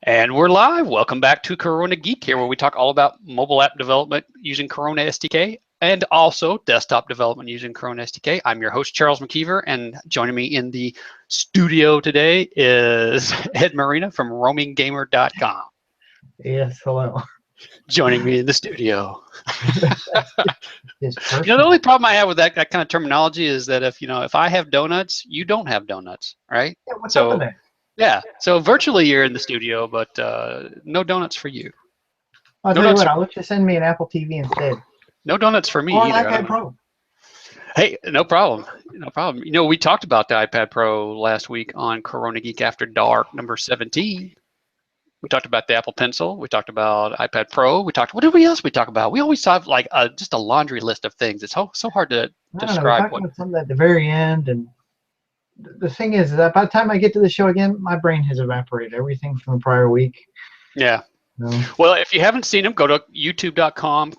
And we're live. Welcome back to Corona Geek here, where we talk all about mobile app development using Corona SDK and also desktop development using Corona SDK. I'm your host, Charles McKeever, and joining me in the studio today is Ed Marina from roaminggamer.com. Yes, hello. Joining me in the studio. It's The only problem I have with that kind of terminology is that if I have donuts, you don't have donuts, right? Yeah, what's up with that? Yeah, so virtually you're in the studio, but no donuts for you. I'll tell you what, I'll let you send me an Apple TV instead. No donuts for me or an either. iPad Pro. Hey, no problem. No problem. We talked about the iPad Pro last week on Corona Geek After Dark number 17. We talked about the Apple Pencil. We talked about iPad Pro. What did we else we talk about? We always have like just a laundry list of things. It's so hard to I don't know, we describe talked about something at the very end, and the thing is that by the time I get to the show again, my brain has evaporated. Everything from the prior week. Yeah. No. Well, if you haven't seen them, go to youtube.com,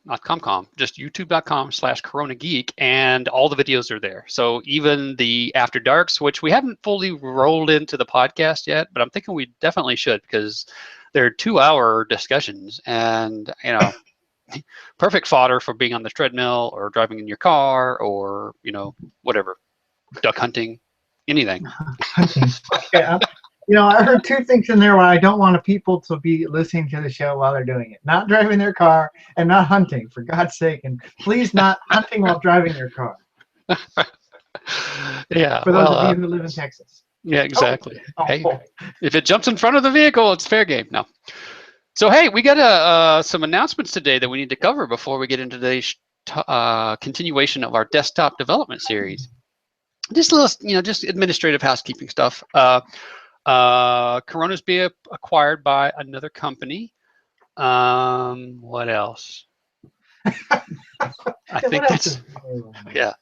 not ComCom, just youtube.com/Corona Geek, and all the videos are there. So even the After Darks, which we haven't fully rolled into the podcast yet, but I'm thinking we definitely should, because they're 2-hour discussions, and perfect fodder for being on the treadmill or driving in your car or whatever, duck hunting, anything. Hunting. Okay, I heard two things in there where I don't want people to be listening to the show while they're doing it. Not driving their car and not hunting, for God's sake. And please not hunting while driving your car. Yeah. For those of you who live in Texas. Yeah, exactly. Oh. Hey, if it jumps in front of the vehicle, it's fair game. No. So, hey, we got some announcements today that we need to cover before we get into today's continuation of our desktop development series. Just a little, just administrative housekeeping stuff. Corona's being acquired by another company. What else? I think that's yeah.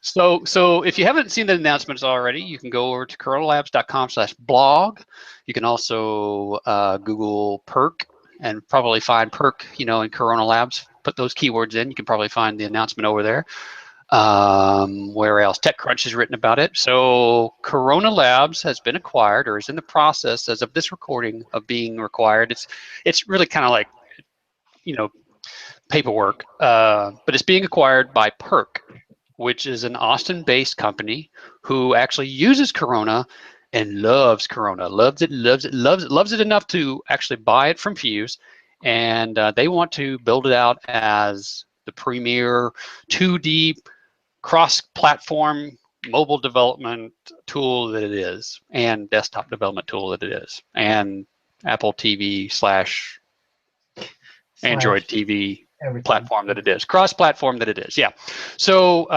So if you haven't seen the announcements already, you can go over to coronalabs.com/blog. You can also Google Perk and probably find Perk, in Corona Labs. Put those keywords in. You can probably find the announcement over there. Where else? TechCrunch has written about it. So Corona Labs has been acquired, or is in the process as of this recording of being required. It's really kind of like paperwork, but it's being acquired by Perk, which is an Austin-based company who actually uses Corona and loves Corona, loves it enough to actually buy it from Fuse, and they want to build it out as the premier 2D cross-platform mobile development tool that it is, and desktop development tool that it is, and Apple TV / Android TV platform that it is, cross-platform that it is. Yeah. So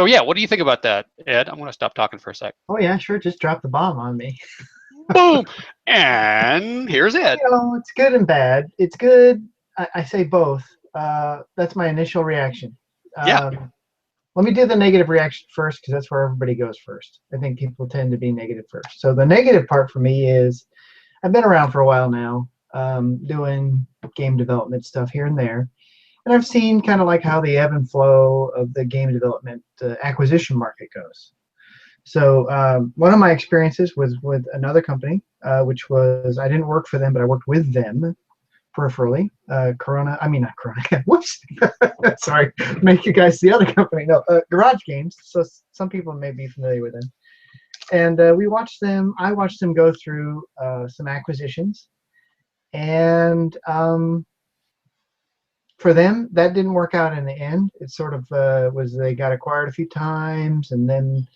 yeah, what do you think about that, Ed? I'm going to stop talking for a sec. Oh yeah, sure. Just drop the bomb on me. Boom. And here's Ed. It's good and bad. It's good. I say both. That's my initial reaction. Yeah. Let me do the negative reaction first, because that's where everybody goes first. I think people tend to be negative first. So the negative part for me is I've been around for a while now, doing game development stuff here and there. And I've seen kind of like how the ebb and flow of the game development acquisition market goes. So one of my experiences was with another company, which was, I didn't work for them, but I worked with them peripherally. Not Corona. Whoops. Sorry, make you guys the other company. No, Garage Games. So some people may be familiar with them. And I watched them go through some acquisitions. And for them, that didn't work out in the end. It sort of they got acquired a few times, and then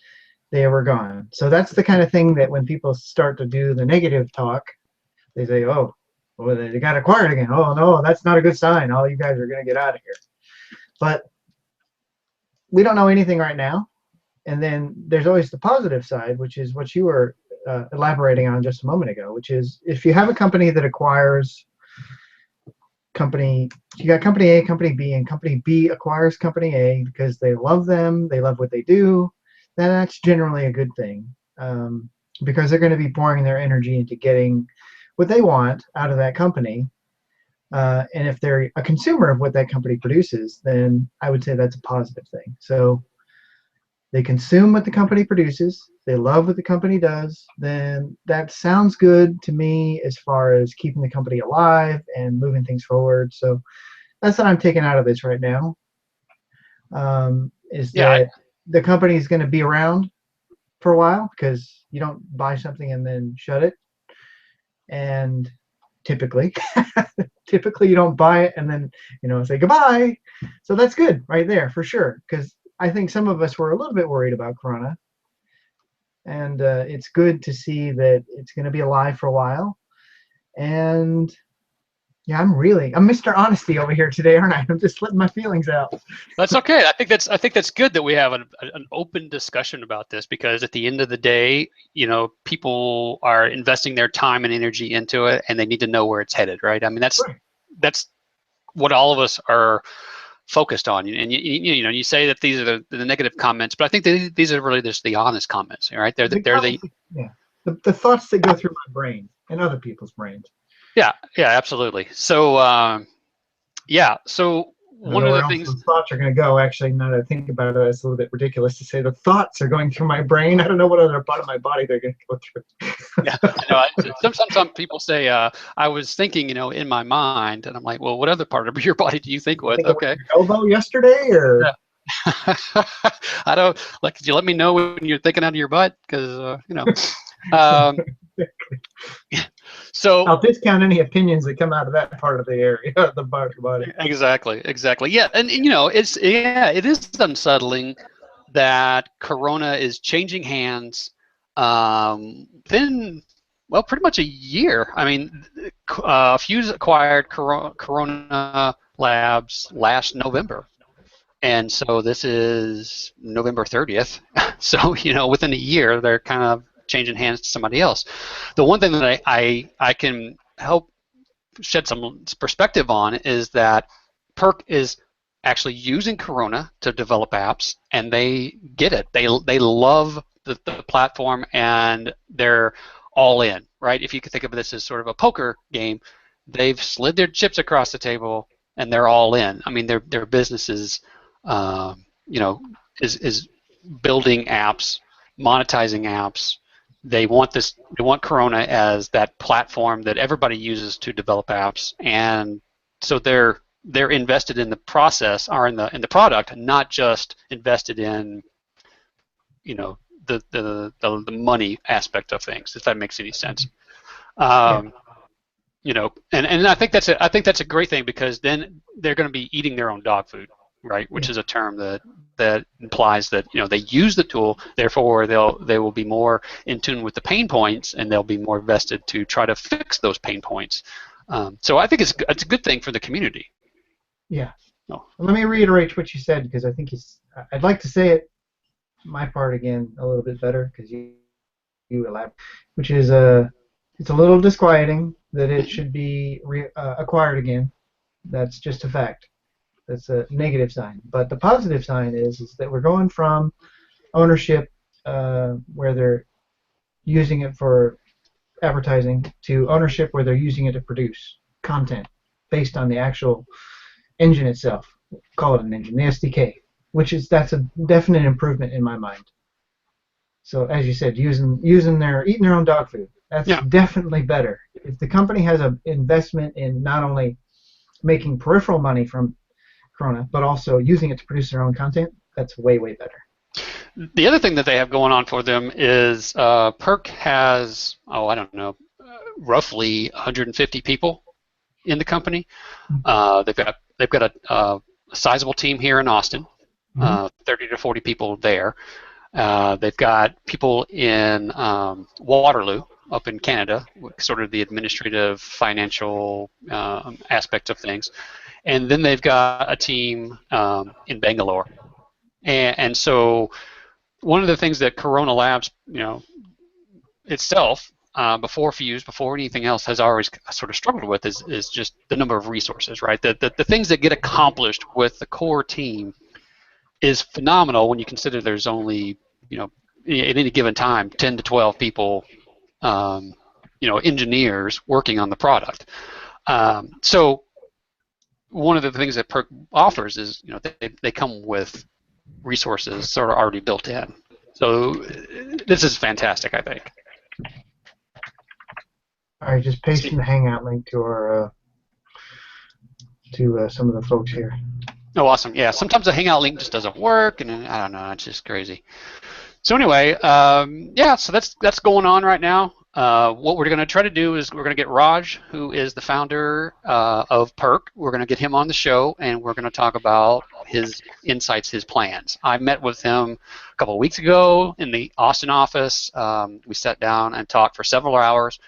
they were gone. So that's the kind of thing that when people start to do the negative talk, they say, oh, well, they got acquired again. Oh, no, that's not a good sign. All you guys are going to get out of here. But we don't know anything right now. And then there's always the positive side, which is what you were elaborating on just a moment ago, which is if you have a company that acquires you got company A, company B, and company B acquires company A because they love them, they love what they do, then that's generally a good thing, because they're going to be pouring their energy into getting what they want out of that company. And if they're a consumer of what that company produces, then I would say that's a positive thing. So they consume what the company produces, they love what the company does, then that sounds good to me as far as keeping the company alive and moving things forward. So that's what I'm taking out of this right now. Is Yeah, that the company is going to be around for a while because you don't buy something and then shut it. And typically, typically you don't buy it and then say goodbye. So that's good right there for sure. Because I think some of us were a little bit worried about Corona, and it's good to see that it's going to be alive for a while. And yeah, I'm Mr. Honesty over here today, aren't I? I'm just letting my feelings out. that's okay. I think that's good that we have an open discussion about this, because at the end of the day, people are investing their time and energy into it, and they need to know where it's headed, right? I mean, that's what all of us are focused on. And you say that these are the negative comments, but I think these are really just the honest comments, right? They're yeah, the thoughts that go through my brain and other people's brains. Yeah, absolutely. So yeah, so one of the things those thoughts are going to go. Actually, now that I think about it, it's a little bit ridiculous to say the thoughts are going through my brain. I don't know what other part of my body they're going to go through. Yeah, some people say I was thinking, in my mind, and I'm like, well, what other part of your body do you think with? Okay. Elbow yesterday, or yeah. I don't like. Could you let me know when you're thinking out of your butt? Because Um, so I'll discount any opinions that come out of that part of the area, the part of the body. Exactly. Yeah, and it is unsettling that Corona is changing hands. Within pretty much a year. I mean, Fuse acquired Corona Labs last November. And so this is November 30th. So, within a year, they're kind of changing hands to somebody else. The one thing that I can help shed some perspective on is that Perk is actually using Corona to develop apps, and they get it. They love the platform, and they're all in, right? If you could think of this as sort of a poker game, they've slid their chips across the table, and they're all in. I mean, their business is, is building apps, monetizing apps. They want Corona as that platform that everybody uses to develop apps, and so they're invested in the process, or in the product, not just invested in the money aspect of things, if that makes any sense. And I think that's a great thing, because then they're going to be eating their own dog food, right? Which is a term that implies that they use the tool, therefore they will be more in tune with the pain points, and they'll be more vested to try to fix those pain points. So I think it's a good thing for the community. Yeah. Oh. Let me reiterate what you said, because I think I'd like to say it my part again a little bit better, because you elaborate, which is it's a little disquieting that it should be acquired again. That's just a fact. That's a negative sign. But the positive sign is that we're going from ownership where they're using it for advertising to ownership where they're using it to produce content based on the actual engine itself. Call it an engine, the SDK, that's a definite improvement in my mind. So as you said, eating their own dog food. That's definitely better. If the company has an investment in not only making peripheral money from Corona, but also using it to produce their own content, that's way, way better. The other thing that they have going on for them is Perk has, I don't know, roughly 150 people in the company. They've got a sizable team here in Austin, 30 to 40 people there. They've got people in Waterloo, up in Canada, sort of the administrative, financial aspect of things. And then they've got a team in Bangalore. And so one of the things that Corona Labs, itself, before Fuse, before anything else, has always sort of struggled with is just the number of resources, right? The things that get accomplished with the core team is phenomenal when you consider there's only, at any given time, 10 to 12 people, engineers working on the product. So one of the things that Perk offers is, they come with resources sort of already built in. So this is fantastic, I think. All right, just pasting the Hangout link to our some of the folks here. Oh, awesome! Yeah, sometimes the Hangout link just doesn't work, and I don't know, it's just crazy. So anyway, yeah, so that's going on right now. What we're going to try to do is we're going to get Raj, who is the founder of Perk. We're going to get him on the show, and we're going to talk about his insights, his plans. I met with him a couple of weeks ago in the Austin office. We sat down and talked for several hours,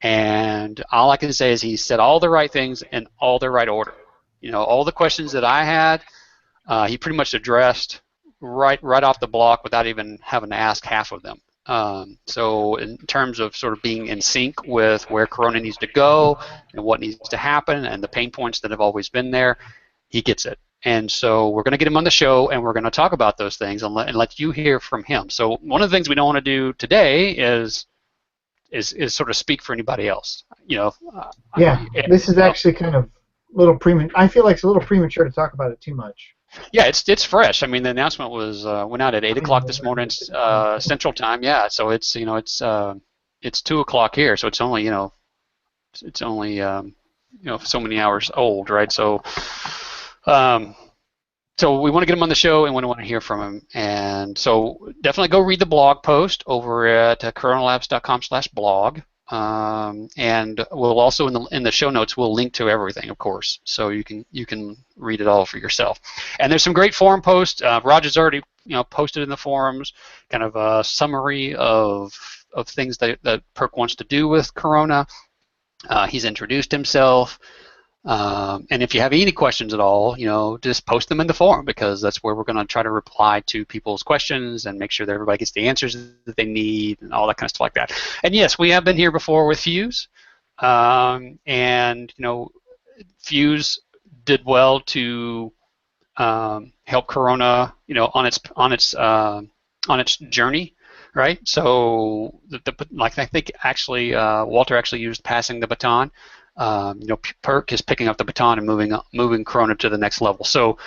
and all I can say is he said all the right things in all the right order. You know, all the questions that I had, he pretty much addressed right off the block without even having to ask half of them. So in terms of sort of being in sync with where Corona needs to go and what needs to happen and the pain points that have always been there, he gets it. And so we're going to get him on the show, and we're going to talk about those things and let you hear from him. So one of the things we don't want to do today is sort of speak for anybody else. You know. Yeah, this is actually kind of a little premature. I feel like it's a little premature to talk about it too much. Yeah, it's fresh. I mean, the announcement was went out at 8 o'clock this morning Central Time. Yeah, so it's it's 2 o'clock here, so it's only so many hours old, right? So so we want to get him on the show, and we want to hear from him. And so definitely go read the blog post over at coronalabs.com/blog. And we'll also in the show notes we'll link to everything, of course, so you can read it all for yourself. And there's some great forum posts. Roger's already posted in the forums kind of a summary of things that Perk wants to do with Corona. He's introduced himself. And if you have any questions at all, just post them in the forum, because that's where we're going to try to reply to people's questions and make sure that everybody gets the answers that they need and all that kind of stuff like that. And yes, we have been here before with Fuse, and Fuse did well to help Corona, on its journey. Right, so like I think actually Walter actually used passing the baton. Perk is picking up the baton and moving Corona to the next level. So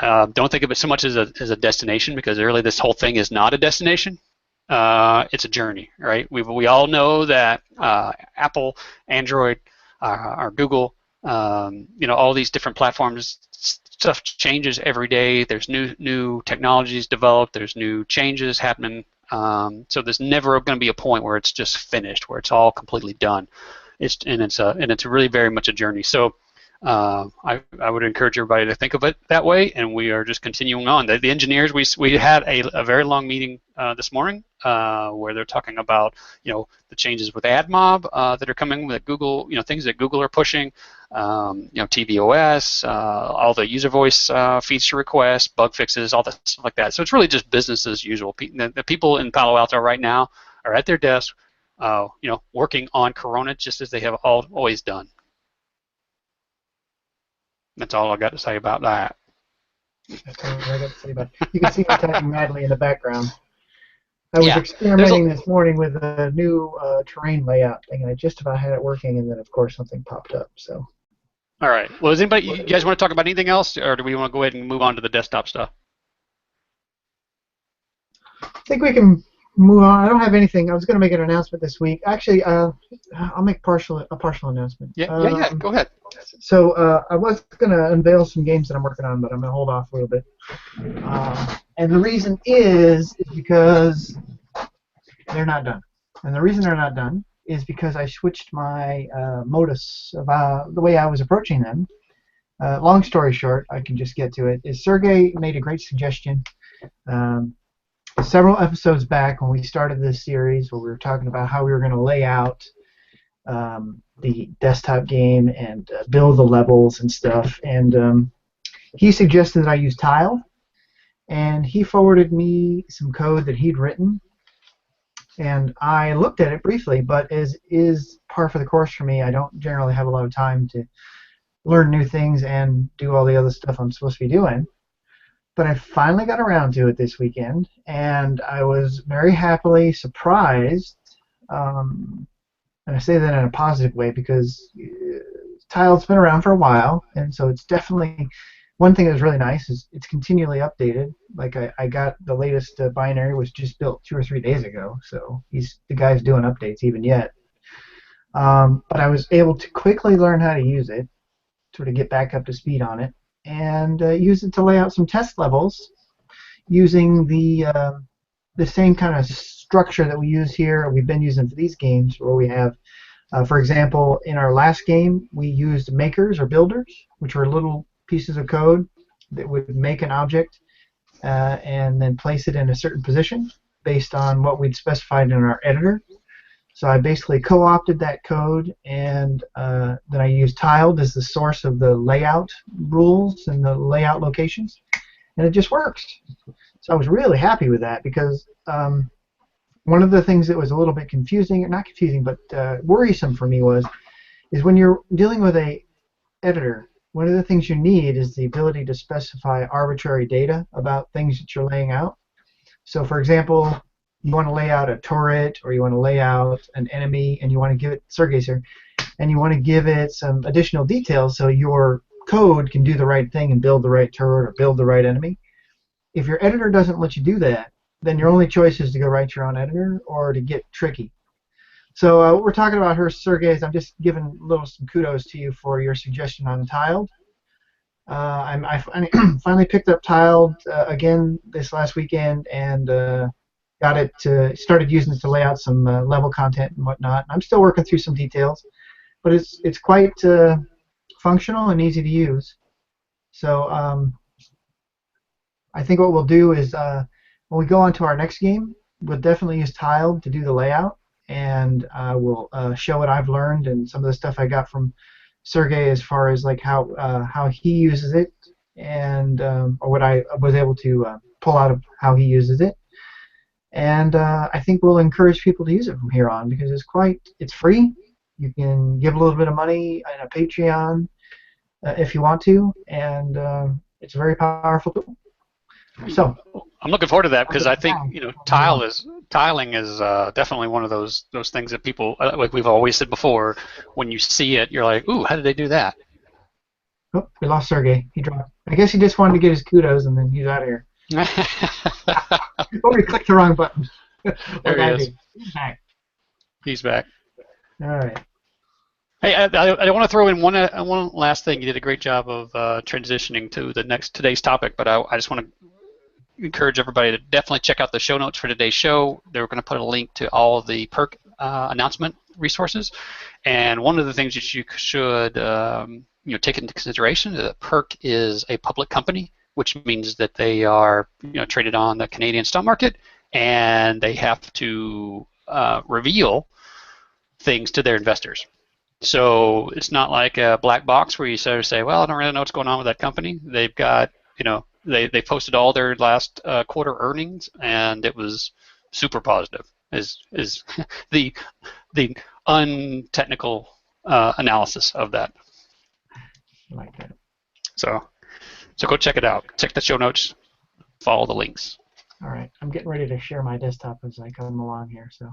don't think of it so much as a destination, because really this whole thing is not a destination. It's a journey, right? We all know that Apple, Android, or Google, all these different platforms, stuff changes every day. There's new technologies developed. There's new changes happening. So there's never going to be a point where it's just finished, where it's all completely done. It's really very much a journey. So I would encourage everybody to think of it that way, and we are just continuing on. The engineers, we had a very long meeting this morning where they're talking about the changes with AdMob that are coming with Google, things that Google are pushing, tvOS, all the user voice feature requests, bug fixes, all that stuff like that. So it's really just business as usual. The people in Palo Alto right now are at their desk, working on Corona just as they have always done. That's all I got to say about that. That's all I got to say about it. You can see me typing madly in the background. I was experimenting this morning with a new terrain layout thing, and I just about had it working, and then of course something popped up. So. All right. Well, you guys want to talk about anything else, or do we want to go ahead and move on to the desktop stuff? I think we can move on. I don't have anything. I was going to make an announcement this week. Actually, I'll make a partial announcement. Yeah. Go ahead. So I was going to unveil some games that I'm working on, but I'm going to hold off a little bit. And the reason is because they're not done. And the reason they're not done is because I switched my modus of the way I was approaching them. Long story short, I can just get to it, is Sergey made a great suggestion several episodes back when we started this series, where we were talking about how we were going to lay out the desktop game and build the levels and stuff. And he suggested that I use Tile, and he forwarded me some code that he'd written. And I looked at it briefly, but as is par for the course for me, I don't generally have a lot of time to learn new things and do all the other stuff I'm supposed to be doing. But I finally got around to it this weekend, and I was very happily surprised. And I say that in a positive way, because Tile's been around for a while, and so it's definitely, one thing that's really nice is it's continually updated. Like I got the latest binary was just built 2 or 3 days ago, so the guy's doing updates even yet. But I was able to quickly learn how to use it, sort of get back up to speed on it, and use it to lay out some test levels using the same kind of structure that we use here. We've been using for these games, where we have, for example, in our last game, we used makers or builders, which were little pieces of code that would make an object and then place it in a certain position based on what we'd specified in our editor. So I basically co-opted that code, and then I used tiled as the source of the layout rules and the layout locations, and it just works. So I was really happy with that, because one of the things that was a little bit confusing, or not confusing, but worrisome for me is when you're dealing with a editor, one of the things you need is the ability to specify arbitrary data about things that you're laying out. So for example, you want to lay out a turret, or you want to lay out an enemy, and you want to give it, Sergey's here, and you want to give it some additional details so your code can do the right thing and build the right turret or build the right enemy. If your editor doesn't let you do that, then your only choice is to go write your own editor or to get tricky. So what we're talking about here, Sergey, is I'm just giving some kudos to you for your suggestion on tiled. I finally picked up tiled again this last weekend, and got it started using it to lay out some level content and whatnot. I'm still working through some details, but it's quite functional and easy to use. So I think what we'll do is when we go on to our next game, we'll definitely use tiled to do the layout, and we'll show what I've learned and some of the stuff I got from Sergey as far as like how he uses it, and or what I was able to pull out of how he uses it. And I think we'll encourage people to use it from here on, because it's free. You can give a little bit of money in a Patreon if you want to, and it's a very powerful tool. So I'm looking forward to that, because I think tiling is definitely one of those things that people, like we've always said before, when you see it, you're like, ooh, how did they do that? Oh, we lost Sergey. He dropped. I guess he just wanted to get his kudos, and then he's out of here. Oh, we clicked the wrong button. There he is. He's back. He's back. All right. Hey, I want to throw in one last thing. You did a great job of transitioning to today's topic, but I just want to encourage everybody to definitely check out the show notes for today's show. They're going to put a link to all of the perk announcement resources, and one of the things that you should take into consideration is that Perk is a public company, which means that they are traded on the Canadian stock market, and they have to reveal things to their investors. So it's not like a black box where you sort of say, well, I don't really know what's going on with that company. They've got, they posted all their last quarter earnings, and it was super positive. Is the untechnical analysis of that. I like that. So go check it out. Check the show notes. Follow the links. All right, I'm getting ready to share my desktop as I come along here. So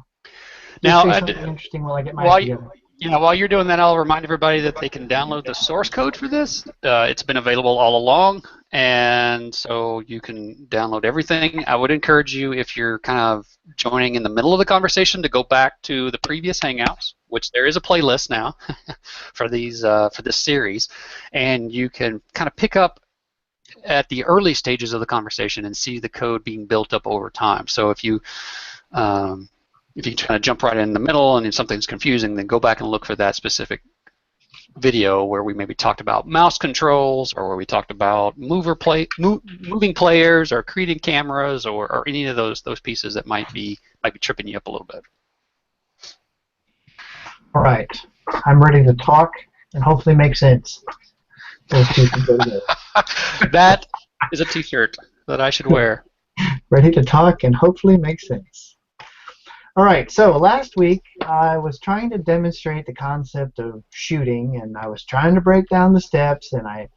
now, something interesting while I get mine together. While you're doing that, I'll remind everybody that they can download the source code for this. It's been available all along, and so you can download everything. I would encourage you, if you're kind of joining in the middle of the conversation, to go back to the previous Hangouts, which there is a playlist now for this series, and you can kind of pick up at the early stages of the conversation and see the code being built up over time. So if you kind of jump right in the middle and if something's confusing, then go back and look for that specific video where we maybe talked about mouse controls, or where we talked about moving players, or creating cameras, or any of those pieces that might be tripping you up a little bit. All right, I'm ready to talk and hopefully make sense. Those two things go together. That is a T-shirt that I should wear. Ready to talk and hopefully make sense. All right, so last week I was trying to demonstrate the concept of shooting, and I was trying to break down the steps, and I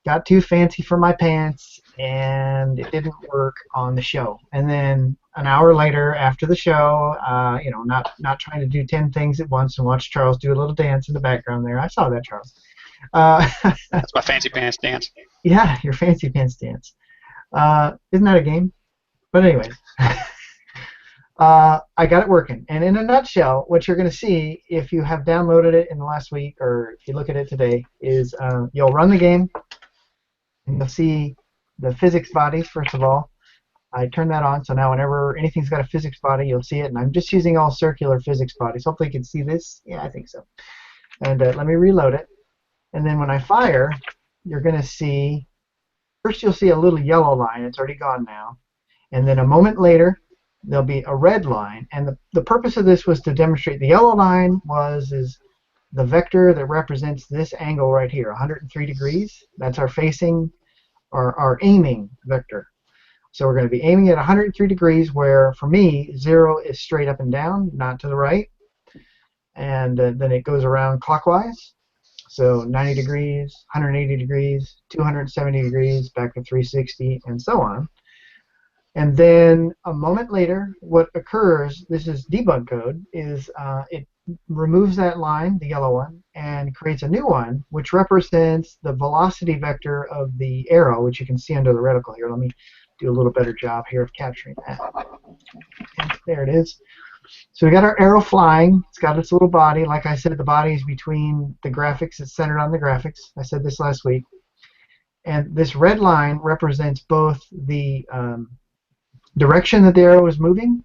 got too fancy for my pants, and it didn't work on the show. And then an hour later, after the show, not trying to do 10 things at once and watch Charles do a little dance in the background there. I saw that, Charles. That's my fancy pants dance. Yeah, your fancy pants dance. Isn't that a game? But anyways, I got it working. And in a nutshell, what you're going to see if you have downloaded it in the last week or if you look at it today is you'll run the game and you'll see the physics bodies first of all. I turn that on, so now whenever anything's got a physics body, you'll see it. And I'm just using all circular physics bodies. Hopefully you can see this. Yeah, I think so. And let me reload it. And then when I fire, you're going to see, first you'll see a little yellow line. It's already gone now. And then a moment later, there'll be a red line. And the purpose of this was to demonstrate the yellow line is the vector that represents this angle right here, 103 degrees. That's our facing, our aiming vector. So we're going to be aiming at 103 degrees, where for me, 0 is straight up and down, not to the right. And then it goes around clockwise. So 90 degrees, 180 degrees, 270 degrees, back to 360, and so on. And then a moment later, what occurs, this is debug code, is it removes that line, the yellow one, and creates a new one, which represents the velocity vector of the arrow, which you can see under the reticle here. Let me do a little better job here of capturing that. And there it is. So we got our arrow flying. It's got its little body. Like I said, the body is between the graphics. It's centered on the graphics. I said this last week. And this red line represents both the direction that the arrow is moving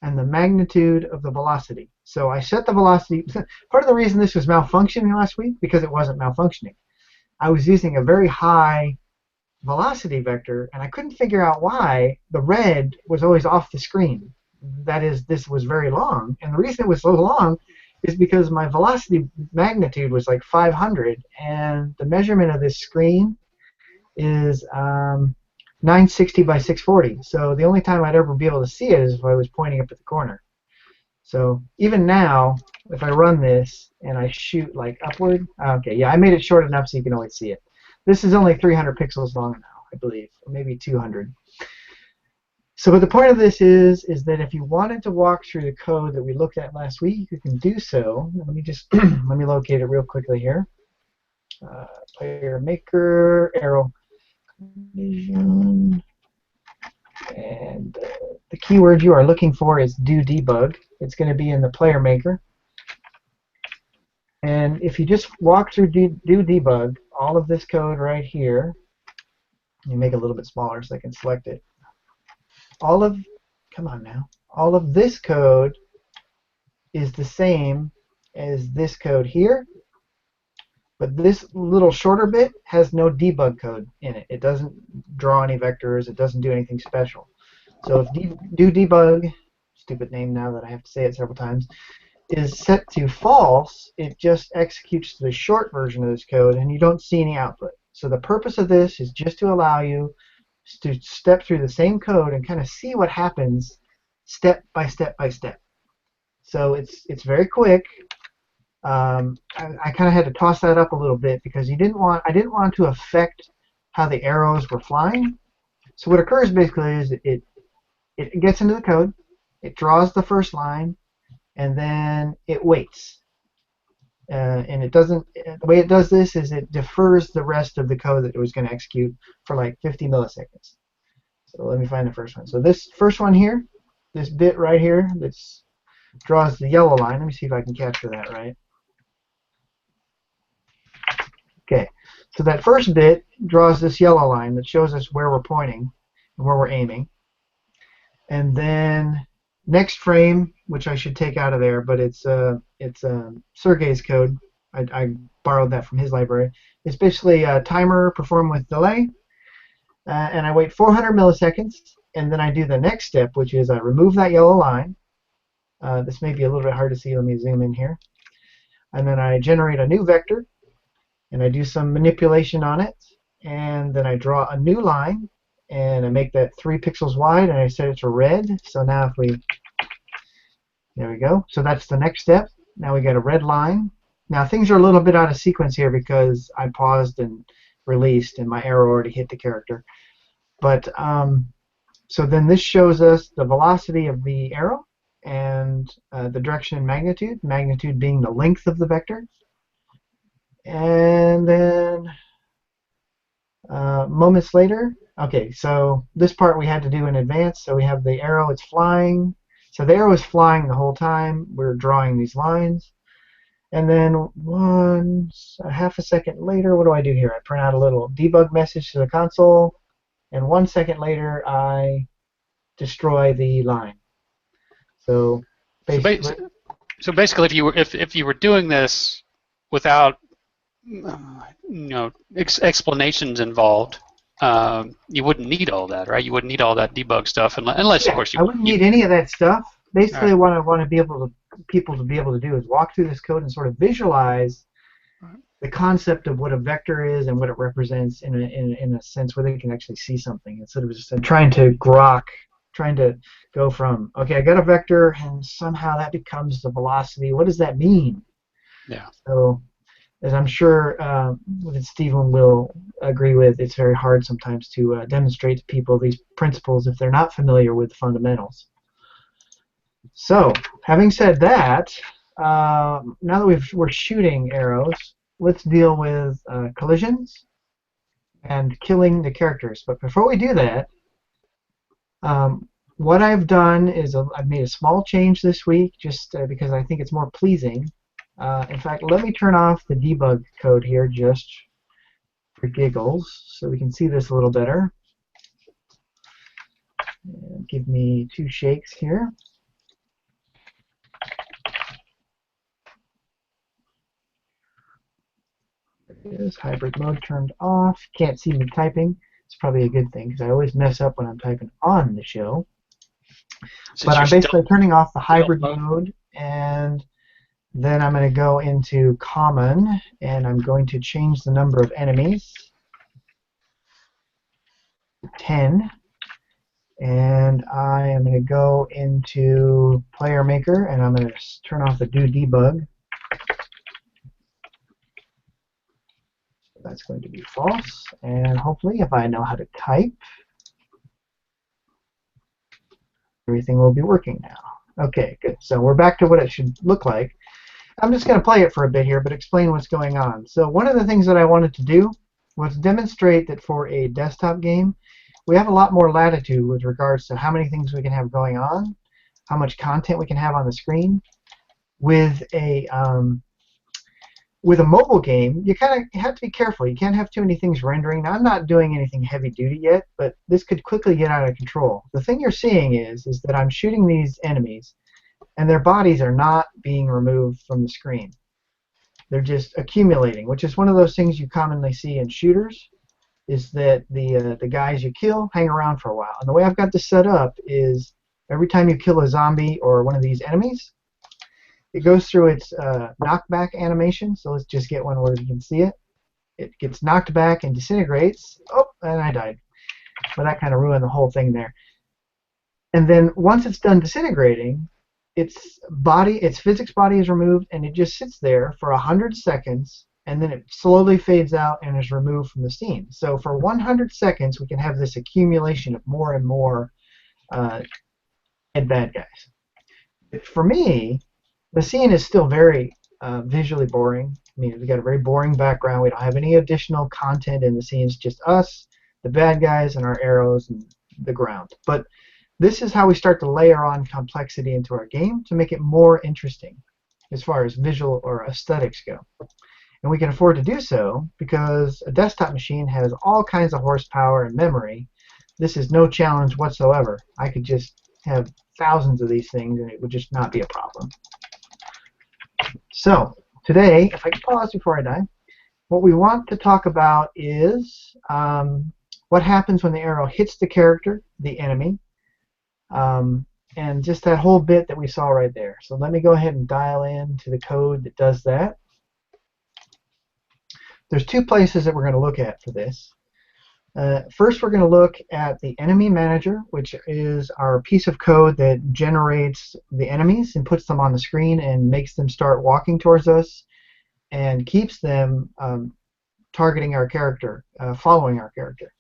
and the magnitude of the velocity. So I set the velocity. Part of the reason this was malfunctioning last week, because it wasn't malfunctioning. I was using a very high velocity vector, and I couldn't figure out why the red was always off the screen. That is, this was very long, and the reason it was so long is because my velocity magnitude was like 500, and the measurement of this screen is 960 by 640. So the only time I'd ever be able to see it is if I was pointing up at the corner. So even now, if I run this and I shoot like upward, okay, yeah, I made it short enough so you can always see it. This is only 300 pixels long now, I believe, or maybe 200. So but the point of this is that if you wanted to walk through the code that we looked at last week, you can do so. Let me just let me locate it real quickly here. Player maker, arrow collision, and the keyword you are looking for is do debug. It's going to be in the player maker. And if you just walk through do debug, all of this code right here, let me make it a little bit smaller so I can select it. All of this code is the same as this code here, but this little shorter bit has no debug code in it. It doesn't draw any vectors. It doesn't do anything special. So if do debug, stupid name now that I have to say it several times, is set to false, it just executes the short version of this code, and you don't see any output. So the purpose of this is just to allow you to step through the same code and kind of see what happens step by step by step. So it's very quick. I kind of had to toss that up a little bit because I didn't want to affect how the arrows were flying. So what occurs basically is it gets into the code, it draws the first line, and then it waits. And it doesn't. The way it does this is it defers the rest of the code that it was going to execute for like 50 milliseconds. So let me find the first one. So this first one here, this bit right here, that draws the yellow line. Let me see if I can capture that right. Okay. So that first bit draws this yellow line that shows us where we're pointing and where we're aiming. And then next frame, which I should take out of there, but it's Sergey's code. I borrowed that from his library. It's basically a timer performed with delay, and I wait 400 milliseconds, and then I do the next step, which is I remove that yellow line. This may be a little bit hard to see. Let me zoom in here. And then I generate a new vector, and I do some manipulation on it, and then I draw a new line, and I make that 3 pixels wide, and I set it to red. So now there we go. So that's the next step. Now we got a red line. Now things are a little bit out of sequence here because I paused and released, and my arrow already hit the character. But so then this shows us the velocity of the arrow and the direction and magnitude. Magnitude being the length of the vector. And then moments later, Okay, so this part we had to do in advance. So we have the arrow, it's flying. So the arrow is flying the whole time. We're drawing these lines. And then a half a second later, what do I do here? I print out a little debug message to the console. And 1 second later, I destroy the line. So So, basically, so basically, if you were doing this without explanations involved, you wouldn't need all that, right? You wouldn't need all that debug stuff unless, of yeah, course, I wouldn't you need any of that stuff. all Basically, right. what I want to be able to people to be able to do is walk through this code and sort of visualize the concept of what a vector is and what it represents in a sense where they can actually see something instead of just trying to trying to go from, okay, I got a vector and somehow that becomes the velocity. What does that mean? Yeah. So, as I'm sure that Stephen will agree with, it's very hard sometimes to demonstrate to people these principles if they're not familiar with the fundamentals. So, having said that, now that we're shooting arrows, let's deal with collisions and killing the characters. But before we do that, what I've done is I've made a small change this week just because I think it's more pleasing. In fact, let me turn off the debug code here just for giggles so we can see this a little better. And give me 2 shakes here. There it is, hybrid mode turned off. Can't see me typing. It's probably a good thing because I always mess up when I'm typing on the show. Since But you're I'm basically turning off the stealth hybrid mode. mode, and then I'm going to go into common, and I'm going to change the number of enemies to 10. And I am going to go into player maker, and I'm going to turn off the do debug. That's going to be false. And hopefully, if I know how to type, everything will be working now. Okay, good. So we're back to what it should look like. I'm just going to play it for a bit here, but explain what's going on. So one of the things that I wanted to do was demonstrate that for a desktop game, we have a lot more latitude with regards to how many things we can have going on, how much content we can have on the screen. With a mobile game, you kind of have to be careful. You can't have too many things rendering. Now, I'm not doing anything heavy duty yet, but this could quickly get out of control. The thing you're seeing is that I'm shooting these enemies, and their bodies are not being removed from the screen. They're just accumulating, which is one of those things you commonly see in shooters, is that the guys you kill hang around for a while. And the way I've got this set up is every time you kill a zombie or one of these enemies, it goes through its knockback animation. So let's just get one where you can see it. It gets knocked back and disintegrates. Oh, and I died. But that kind of ruined the whole thing there. And then once it's done disintegrating, its physics body is removed, and it just sits there for 100 seconds, and then it slowly fades out and is removed from the scene. So for 100 seconds, we can have this accumulation of more and more dead bad guys. For me, the scene is still very visually boring. I mean, we've got a very boring background. We don't have any additional content in the scene. It's just us, the bad guys, and our arrows and the ground. But this is how we start to layer on complexity into our game to make it more interesting as far as visual or aesthetics go. And we can afford to do so because a desktop machine has all kinds of horsepower and memory. This is no challenge whatsoever. I could just have thousands of these things and it would just not be a problem. So today, if I can pause before I die, what we want to talk about is what happens when the arrow hits the character, the enemy, and just that whole bit that we saw right there. So let me go ahead and dial in to the code that does that. There's 2 places that we're going to look at for this. First, we're going to look at the enemy manager, which is our piece of code that generates the enemies and puts them on the screen and makes them start walking towards us and keeps them targeting our character, following our character.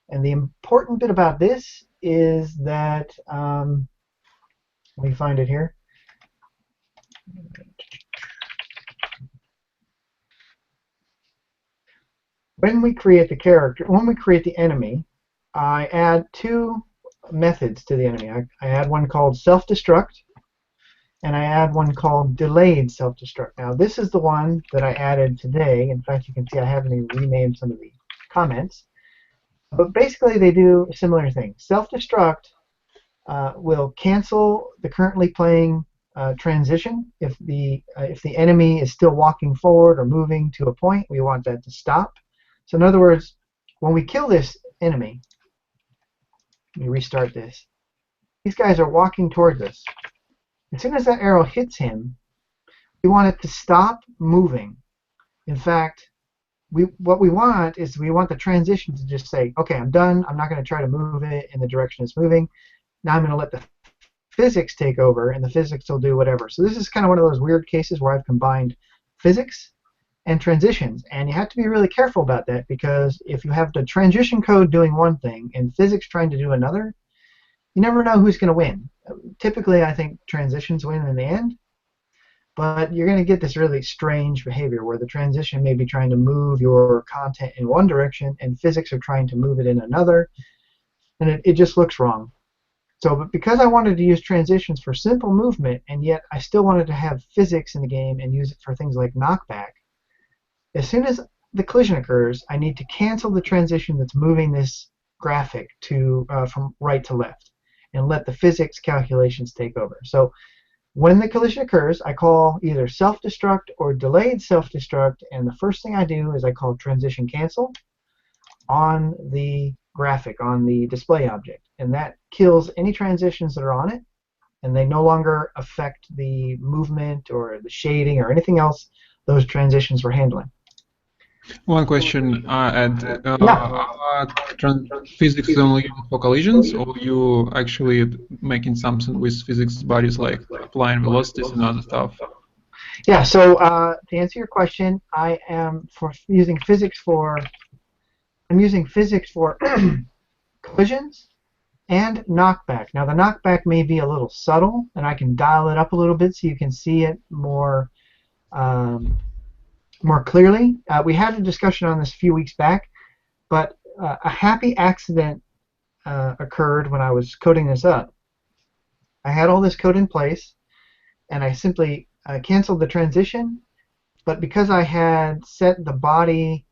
And the important bit about this is that, let me find it here. When we create the character, when we create the enemy, I add two methods to the enemy. I add one called self-destruct, and I add one called delayed self-destruct. Now, this is the one that I added today. In fact, you can see I haven't even renamed some of the comments. But basically, they do a similar thing. Self-destruct will cancel the currently playing transition. If the enemy is still walking forward or moving to a point, we want that to stop. So in other words, when we kill this enemy, let me restart this. These guys are walking towards us. As soon as that arrow hits him, we want it to stop moving. In fact, what we want is we want the transition to just say, okay, I'm done. I'm not going to try to move it in the direction it's moving. Now I'm going to let the physics take over, and the physics will do whatever. So this is kind of one of those weird cases where I've combined physics and transitions, and you have to be really careful about that, because if you have the transition code doing one thing and physics trying to do another, you never know who's going to win. Typically, I think transitions win in the end, but you're going to get this really strange behavior where the transition may be trying to move your content in one direction and physics are trying to move it in another, and it just looks wrong. So, but because I wanted to use transitions for simple movement, and yet I still wanted to have physics in the game and use it for things like knockback, as soon as the collision occurs, I need to cancel the transition that's moving this graphic to from right to left, and let the physics calculations take over. So when the collision occurs, I call either self-destruct or delayed self-destruct, and the first thing I do is I call transition cancel on the graphic, on the display object, and that kills any transitions that are on it, and they no longer affect the movement or the shading or anything else those transitions were handling. One question, Ed. Yeah. Are physics only used for collisions, or you actually making something with physics bodies like applying velocities and other stuff? Yeah, so to answer your question, I am using physics for collisions and knockback. Now the knockback may be a little subtle, and I can dial it up a little bit so you can see it more clearly. We had a discussion on this a few weeks back, but a happy accident occurred when I was coding this up. I had all this code in place, and I simply canceled the transition, but because I had set the body,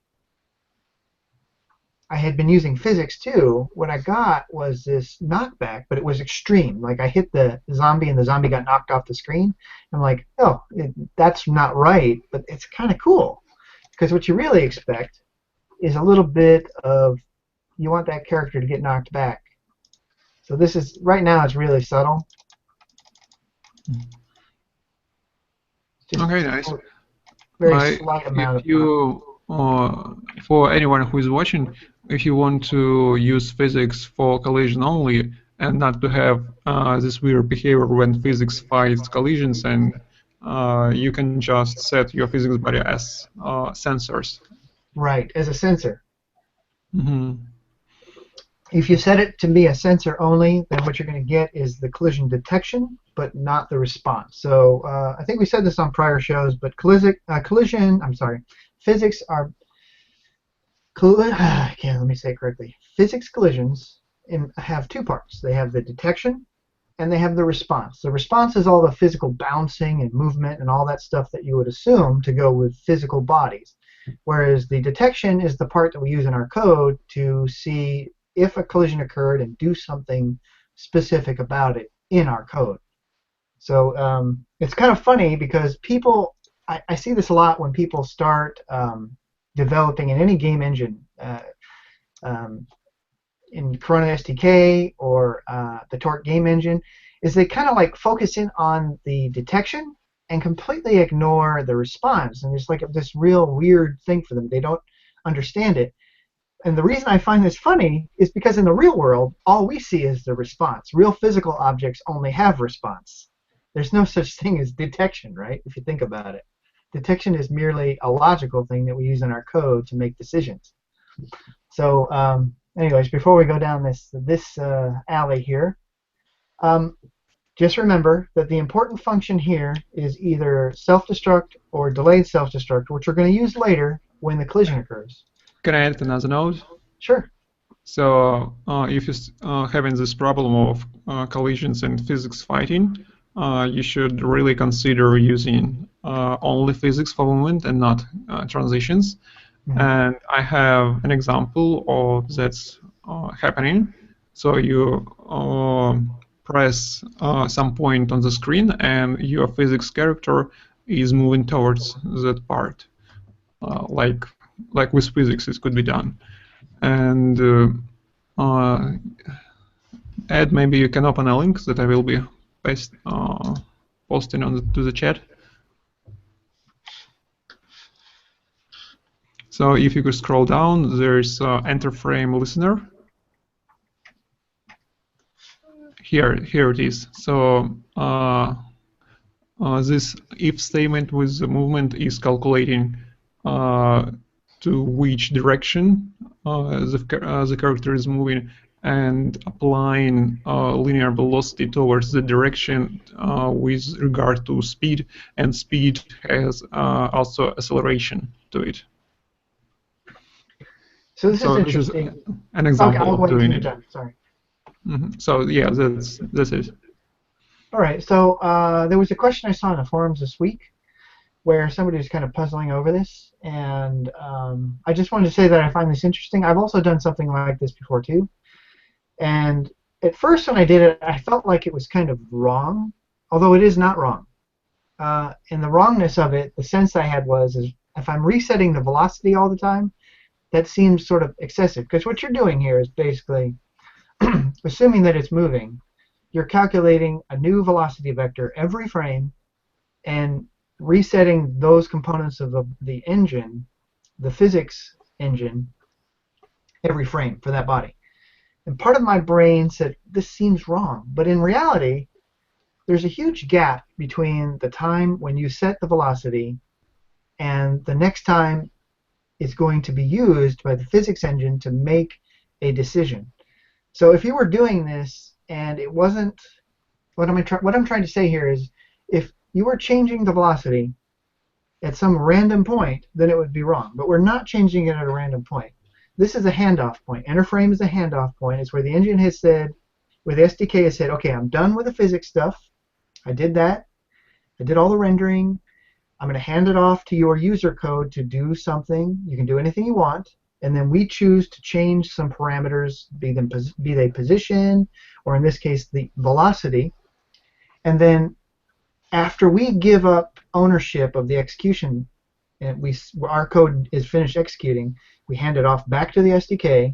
I had been using physics too, what I got was this knockback, but it was extreme. Like I hit the zombie and the zombie got knocked off the screen. I'm like, oh, that's not right, but it's kind of cool. Because what you really expect is a little bit of, you want that character to get knocked back. So this is, right now it's really subtle. Okay, nice. Very slight amount of you, for anyone who is watching, if you want to use physics for collision only and not to have this weird behavior when physics fights collisions, and you can just set your physics body as sensors. Right, as a sensor. Mm-hmm. If you set it to be a sensor only, then what you're going to get is the collision detection, but not the response. So I think we said this on prior shows, but physics are, let me say it correctly. Physics collisions have two parts. They have the detection and they have the response. The response is all the physical bouncing and movement and all that stuff that you would assume to go with physical bodies. Whereas the detection is the part that we use in our code to see if a collision occurred and do something specific about it in our code. So it's kind of funny because people, I see this a lot when people start developing in any game engine, in Corona SDK or the Torque game engine, is they kind of like focus in on the detection and completely ignore the response. And it's like this real weird thing for them. They don't understand it. And the reason I find this funny is because in the real world, all we see is the response. Real physical objects only have response. There's no such thing as detection, right? If you think about it. Detection is merely a logical thing that we use in our code to make decisions. So anyways, before we go down this alley here, just remember that the important function here is either self-destruct or delayed self-destruct, which we're going to use later when the collision occurs. Can I add another node? Sure. So if you're having this problem of collisions and physics fighting, you should really consider using only physics for movement and not transitions. And I have an example of that's happening. So you press some point on the screen, and your physics character is moving towards that part. Like with physics, it could be done. And Ed, maybe you can open a link that I will be posting to the chat. So if you could scroll down, there's enter frame listener. Here it is. So this if statement with the movement is calculating to which direction the character is moving and applying linear velocity towards the direction with regard to speed, and speed has also acceleration to it. So this is interesting. This is an example of doing it. Sorry. So yeah, that's it. All right. So there was a question I saw in the forums this week where somebody was kind of puzzling over this, and I just wanted to say that I find this interesting. I've also done something like this before too, and at first when I did it, I felt like it was kind of wrong, although it is not wrong. And the wrongness of it, the sense I had was, is if I'm resetting the velocity all the time, that seems sort of excessive, because what you're doing here is basically assuming that it's moving. You're calculating a new velocity vector every frame and resetting those components of the engine, the physics engine, every frame for that body. And part of my brain said, this seems wrong. But in reality, there's a huge gap between the time when you set the velocity and the next time it's going to be used by the physics engine to make a decision. So if you were doing this and it wasn't, what I'm trying to say here is, if you were changing the velocity at some random point, then it would be wrong. But we're not changing it at a random point. This is a handoff point. Enter frame is a handoff point. It's where the engine has said, where the SDK has said, okay, I'm done with the physics stuff. I did that. I did all the rendering. I'm going to hand it off to your user code to do something. You can do anything you want. And then we choose to change some parameters, be they position, or in this case, the velocity. And then after we give up ownership of the execution, and our code is finished executing, we hand it off back to the SDK,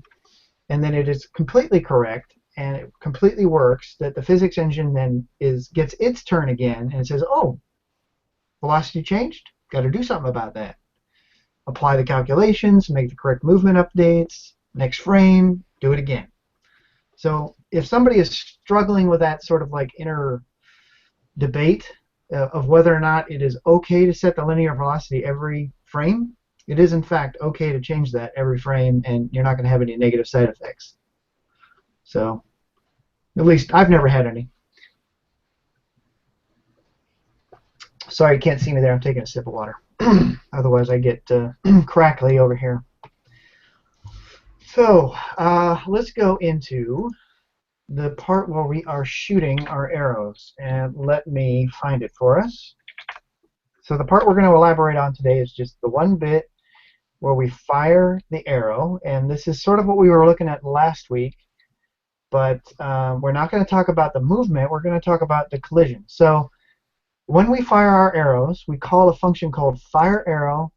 and then it is completely correct, and it completely works, that the physics engine then gets its turn again, and it says, oh, velocity changed? Got to do something about that. Apply the calculations, make the correct movement updates, next frame, do it again. So if somebody is struggling with that sort of like inner debate of whether or not it is okay to set the linear velocity every frame, it is in fact okay to change that every frame, and you're not going to have any negative side effects. So at least I've never had any. Sorry, you can't see me there. I'm taking a sip of water. Otherwise, I get crackly over here. So let's go into the part where we are shooting our arrows. And let me find it for us. So the part we're going to elaborate on today is just the one bit where we fire the arrow. And this is sort of what we were looking at last week. But we're not going to talk about the movement. We're going to talk about the collision. So when we fire our arrows, we call a function called fireArrow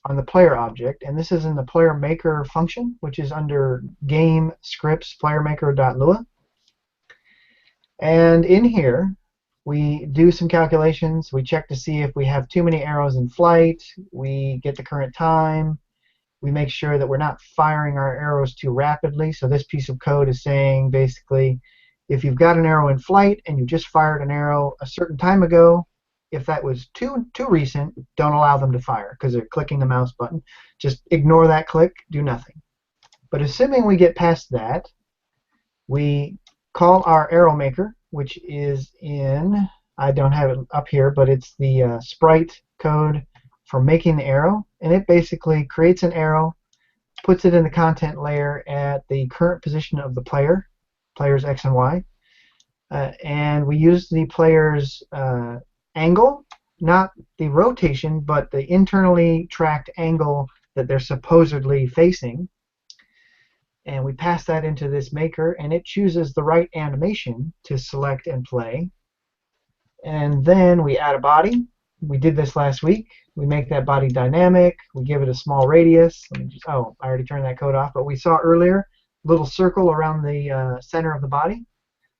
on the player object, and this is in the player maker function, which is under game scripts playermaker.lua. And in here, we do some calculations. We check to see if we have too many arrows in flight. We get the current time. We make sure that we're not firing our arrows too rapidly. So this piece of code is saying basically, if you've got an arrow in flight and you just fired an arrow a certain time ago, if that was too recent, don't allow them to fire because they're clicking the mouse button. Just ignore that click, do nothing. But assuming we get past that, we call our arrow maker, which is in, I don't have it up here, but it's the sprite code for making the arrow, and it basically creates an arrow puts it in the content layer at the current position of the player's X and Y. And we use the player's angle, not the rotation, but the internally tracked angle that they're supposedly facing. And we pass that into this maker, and it chooses the right animation to select and play. And then we add a body. We did this last week. We make that body dynamic. We give it a small radius. Let me just, oh, I already turned that code off, but we saw earlier a little circle around the center of the body.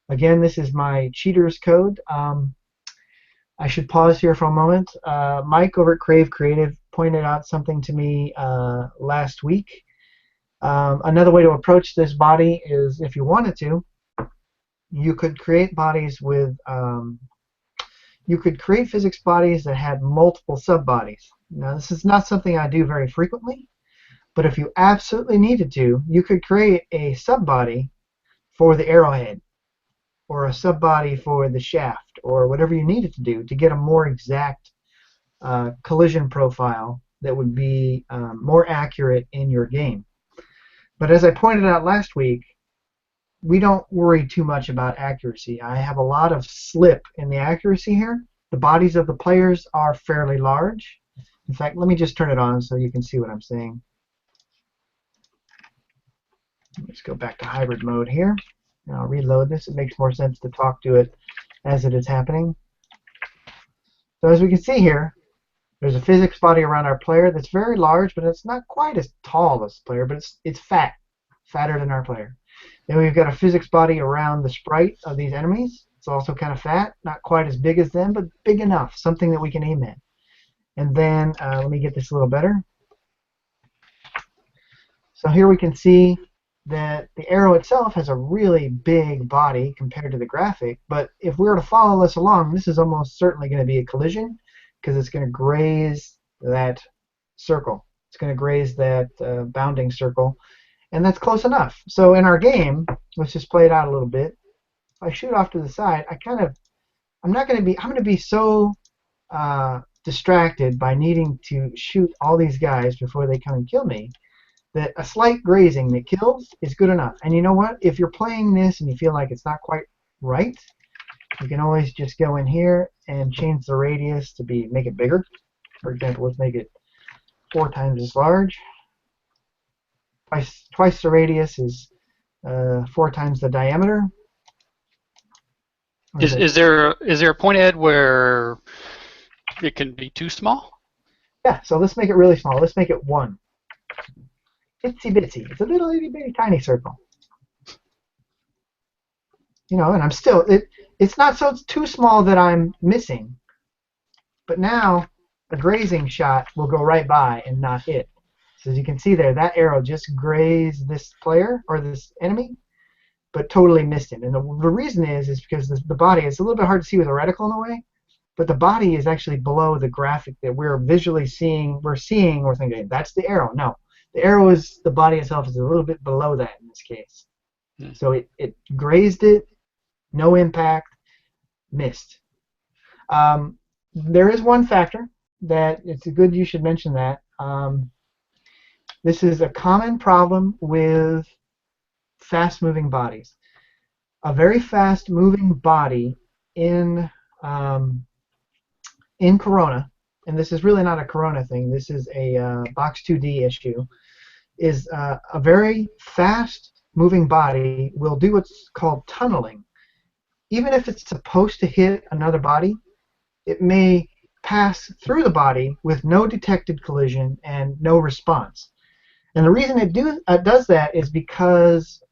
Again, this is my cheater's code. I should pause here for a moment. Mike over at Crave Creative pointed out something to me last week. Another way to approach this body is, if you wanted to, you could create bodies with you could create physics bodies that had multiple sub-bodies. Now, this is not something I do very frequently, but if you absolutely needed to, you could create a sub-body for the arrowhead, or a sub-body for the shaft, or whatever you needed to do to get a more exact collision profile that would be more accurate in your game. But as I pointed out last week, we don't worry too much about accuracy. I have a lot of slip in the accuracy here. The bodies of the players are fairly large. In fact, let me just turn it on so you can see what I'm saying. Let's go back to hybrid mode here. And I'll reload this. It makes more sense to talk to it as it is happening. So as we can see here, there's a physics body around our player that's very large, but it's not quite as tall as the player, but it's fat, fatter than our player. Then we've got a physics body around the sprite of these enemies. It's also kind of fat, not quite as big as them, but big enough, something that we can aim at. And then, let me get this a little better. So here we can see that the arrow itself has a really big body compared to the graphic, but if we were to follow this along, this is almost certainly going to be a collision, because it's going to graze that circle. It's going to graze that bounding circle, and that's close enough. So in our game, let's just play it out a little bit. If I shoot off to the side, I'm going to be so distracted by needing to shoot all these guys before they come and kill me that a slight grazing that kills is good enough. And you know what? If you're playing this and you feel like it's not quite right, you can always just go in here and change the radius to make it bigger. For example, let's make it 4 times as large. Twice the radius is 4 times the diameter. Is there a point, Ed, where it can be too small? Yeah, so let's make it really small. Let's make it 1. Itsy bitsy. It's a little itty bitty tiny circle. You know, and I'm still, it's not so it's too small that I'm missing, but now a grazing shot will go right by and not hit. So as you can see there, that arrow just grazed this player, or this enemy, but totally missed him. And the reason is because the body, it's a little bit hard to see with a reticle in a way, but the body is actually below the graphic that we're visually seeing. We're thinking, that's the arrow. No, the arrow is, the body itself is a little bit below that in this case. So it grazed it, no impact, missed. There is one factor that it's good you should mention that. This is a common problem with fast-moving bodies. A very fast-moving body in Corona, and this is really not a Corona thing, this is a Box 2D issue, is a very fast-moving body will do what's called tunneling. Even if it's supposed to hit another body, it may pass through the body with no detected collision and no response. And the reason it does that is because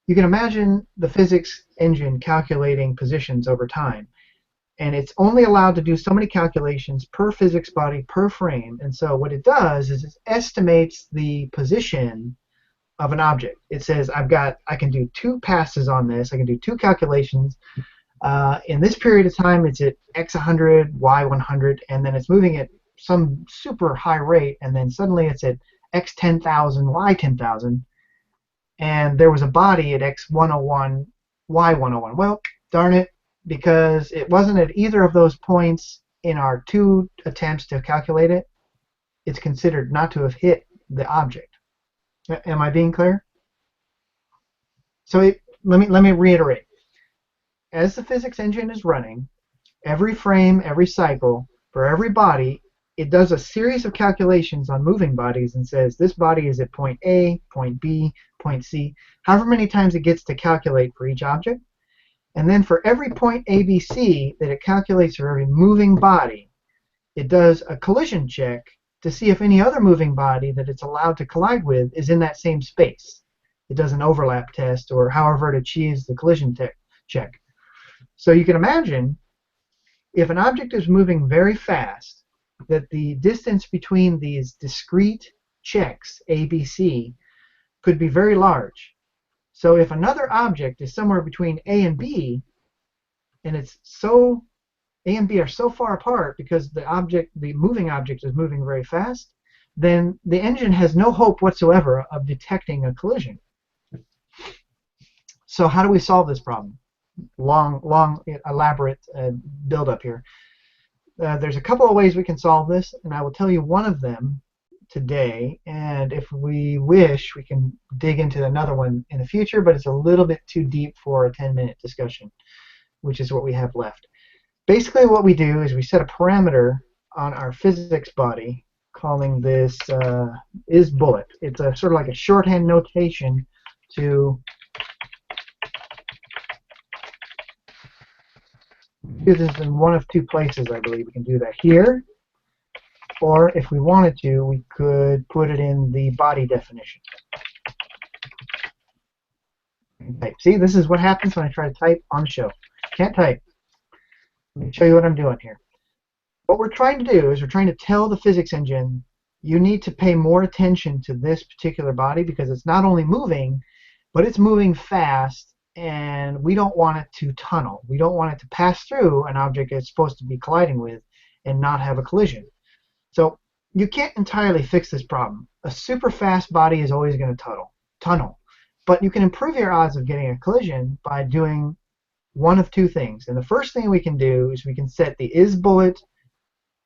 you can imagine the physics engine calculating positions over time. And it's only allowed to do so many calculations per physics body per frame. And so what it does is it estimates the position of an object. It says, I can do 2 passes on this. I can do 2 calculations. In this period of time, it's at x100, y100, and then it's moving at some super high rate, and then suddenly it's at x10,000, y10,000, and there was a body at x101, y101. Well, darn it, because it wasn't at either of those points in our 2 attempts to calculate it, it's considered not to have hit the object. Am I being clear? So let me reiterate. As the physics engine is running, every frame, every cycle, for every body, it does a series of calculations on moving bodies and says this body is at point A, point B, point C, however many times it gets to calculate for each object. And then for every point A, B, C that it calculates for every moving body, it does a collision check to see if any other moving body that it's allowed to collide with is in that same space. It does an overlap test or however it achieves the collision check. So you can imagine if an object is moving very fast, that the distance between these discrete checks, A, B, C, could be very large. So if another object is somewhere between A and B, and it's so A and B are so far apart because the moving object is moving very fast, then the engine has no hope whatsoever of detecting a collision. So how do we solve this problem? Long, elaborate build-up here. There's a couple of ways we can solve this, and I will tell you one of them today, and if we wish, we can dig into another one in the future, but it's a little bit too deep for a 10-minute discussion, which is what we have left. Basically what we do is we set a parameter on our physics body, calling this isBullet. It's a sort of like a shorthand notation to do this in one of two places, I believe. We can do that here, or if we wanted to, we could put it in the body definition. Type. See, this is what happens when I try to type on the show. Can't type. Let me show you what I'm doing here. What we're trying to do is we're trying to tell the physics engine you need to pay more attention to this particular body because it's not only moving, but it's moving fast, and we don't want it to tunnel. We don't want it to pass through an object it's supposed to be colliding with and not have a collision. So you can't entirely fix this problem. A super fast body is always going to tunnel. But you can improve your odds of getting a collision by doing one of two things. And the first thing we can do is we can set the isBullet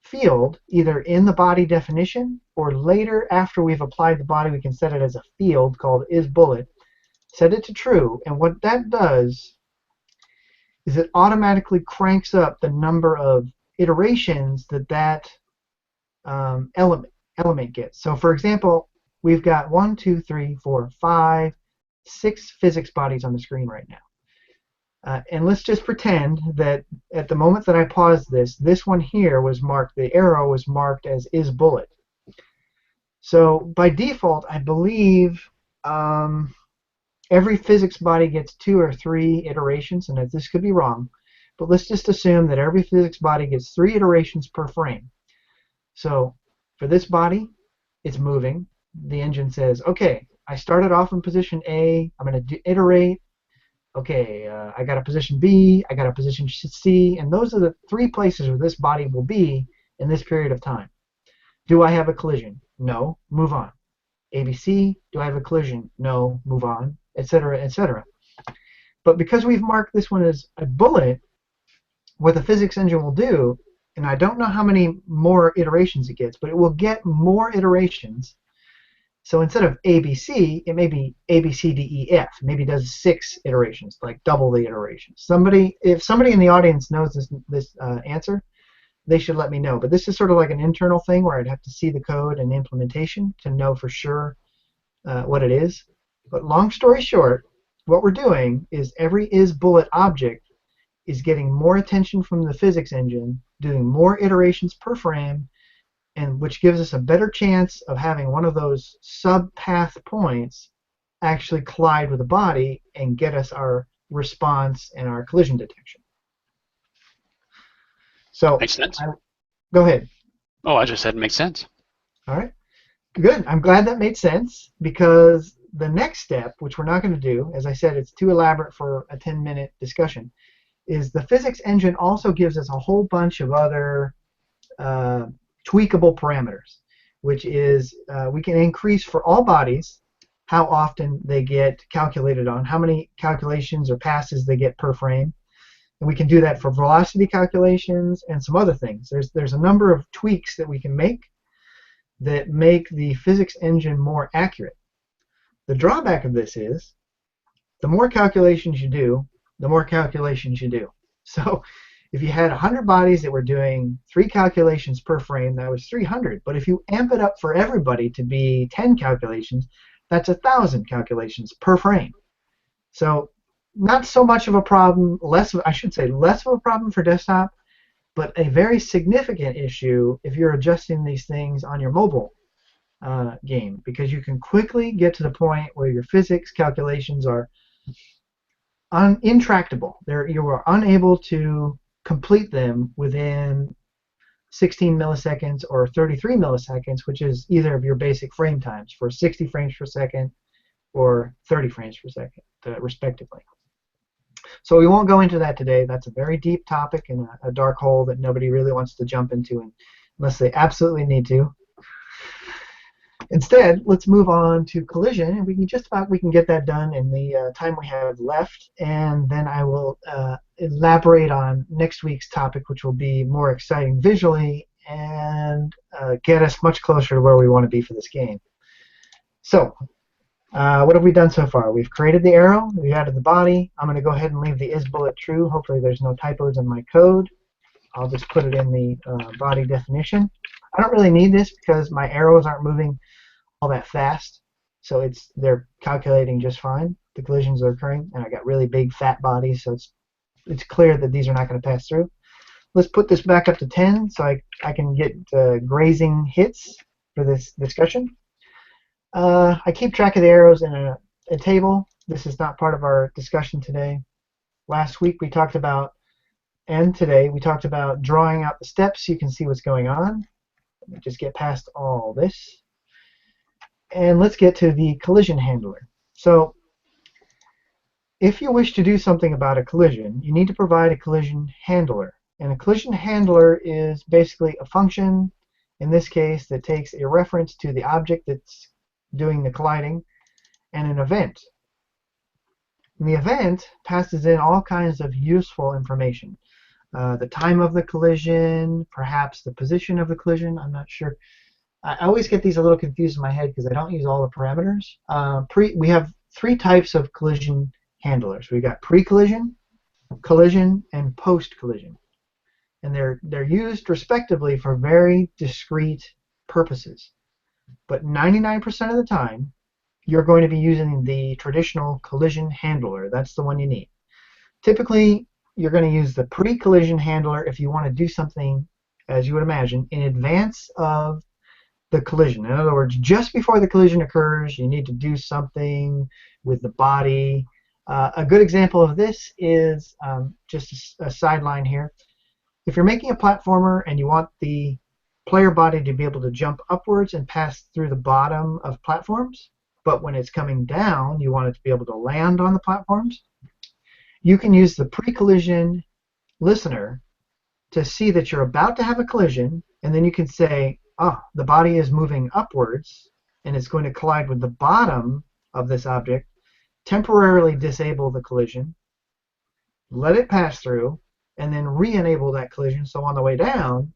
field either in the body definition or later after we've applied the body we can set it as a field called isBullet. Set it to true, and what that does is it automatically cranks up the number of iterations that element gets. So for example, we've got 1, 2, 3, 4, 5, 6 physics bodies on the screen right now. And let's just pretend that at the moment that I paused this one here was marked, the arrow was marked as isBullet. So by default, I believe every physics body gets 2 or 3 iterations, and this could be wrong, but let's just assume that every physics body gets 3 iterations per frame. So for this body, it's moving. The engine says, okay, I started off in position A, I'm going to iterate. Okay, I got a position B, I got a position C, and those are the 3 places where this body will be in this period of time. Do I have a collision? No, move on. ABC, do I have a collision? No, move on, etc., etc. But because we've marked this one as a bullet, what the physics engine will do, and I don't know how many more iterations it gets, but it will get more iterations. So instead of ABC, it may be ABCDEF. Maybe it does 6 iterations, like double the iterations. If somebody in the audience knows this answer, they should let me know. But this is sort of like an internal thing where I'd have to see the code and implementation to know for sure what it is. But long story short, what we're doing is every isBullet object is getting more attention from the physics engine, doing more iterations per frame, and which gives us a better chance of having one of those sub-path points actually collide with the body and get us our response and our collision detection. So, makes sense. Go ahead. Oh, I just said it makes sense. All right. Good. I'm glad that made sense, because the next step, which we're not going to do, as I said, it's too elaborate for a 10-minute discussion, is the physics engine also gives us a whole bunch of other tweakable parameters, which is we can increase for all bodies how often they get calculated on, how many calculations or passes they get per frame. And we can do that for velocity calculations and some other things. There's a number of tweaks that we can make that make the physics engine more accurate. The drawback of this is the more calculations you do, the more calculations you do. So if you had 100 bodies that were doing 3 calculations per frame, that was 300. But if you amp it up for everybody to be 10 calculations, that's 1,000 calculations per frame. So not so much of a problem, I should say less of a problem for desktop, but a very significant issue if you're adjusting these things on your mobile game, because you can quickly get to the point where your physics calculations are intractable. You are unable to complete them within 16 milliseconds or 33 milliseconds, which is either of your basic frame times for 60 frames per second or 30 frames per second, respectively. So we won't go into that today. That's a very deep topic and a dark hole that nobody really wants to jump into unless they absolutely need to. Instead, let's move on to collision, and we can get that done in the time we have left, and then I will elaborate on next week's topic, which will be more exciting visually and get us much closer to where we want to be for this game. So, what have we done so far? We've created the arrow, we've added the body. I'm going to go ahead and leave the isBullet true. Hopefully there's no typos in my code. I'll just put it in the body definition. I don't really need this because my arrows aren't moving all that fast, so they're calculating just fine. The collisions are occurring, and I got really big fat bodies, so it's clear that these are not going to pass through. Let's put this back up to 10 so I can get grazing hits for this discussion. I keep track of the arrows in a table. This is not part of our discussion today. Last week we talked about, and today we talked about drawing out the steps so you can see what's going on. Let me just get past all this. And let's get to the collision handler. So if you wish to do something about a collision, you need to provide a collision handler. And a collision handler is basically a function, in this case, that takes a reference to the object that's doing the colliding and an event. And the event passes in all kinds of useful information. The time of the collision, perhaps the position of the collision, I'm not sure. I always get these a little confused in my head because I don't use all the parameters. We have 3 types of collision handlers. We've got pre-collision, collision, and post-collision. And they're used respectively for very discrete purposes. But 99% of the time, you're going to be using the traditional collision handler. That's the one you need. Typically, you're going to use the pre-collision handler if you want to do something, as you would imagine, in advance of the collision. In other words, just before the collision occurs, you need to do something with the body. A good example of this is just a sideline here. If you're making a platformer and you want the player body to be able to jump upwards and pass through the bottom of platforms, but when it's coming down, you want it to be able to land on the platforms, you can use the pre-collision listener to see that you're about to have a collision, and then you can say, the body is moving upwards and it's going to collide with the bottom of this object, temporarily disable the collision, let it pass through, and then re-enable that collision so on the way down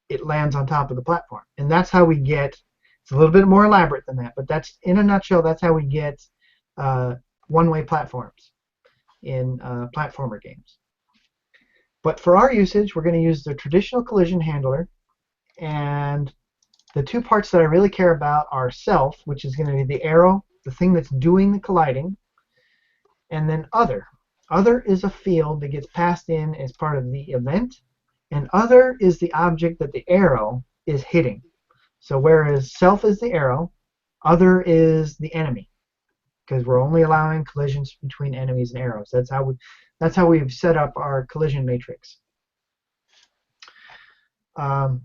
it lands on top of the platform. And that's how we get, it's a little bit more elaborate than that, but that's, in a nutshell, that's how we get one-way platforms in platformer games. But for our usage, we're going to use the traditional collision handler, and the 2 parts that I really care about are self, which is going to be the arrow, the thing that's doing the colliding, and then other. Other is a field that gets passed in as part of the event, and other is the object that the arrow is hitting. So whereas self is the arrow, other is the enemy, because we're only allowing collisions between enemies and arrows. That's how we've set up our collision matrix.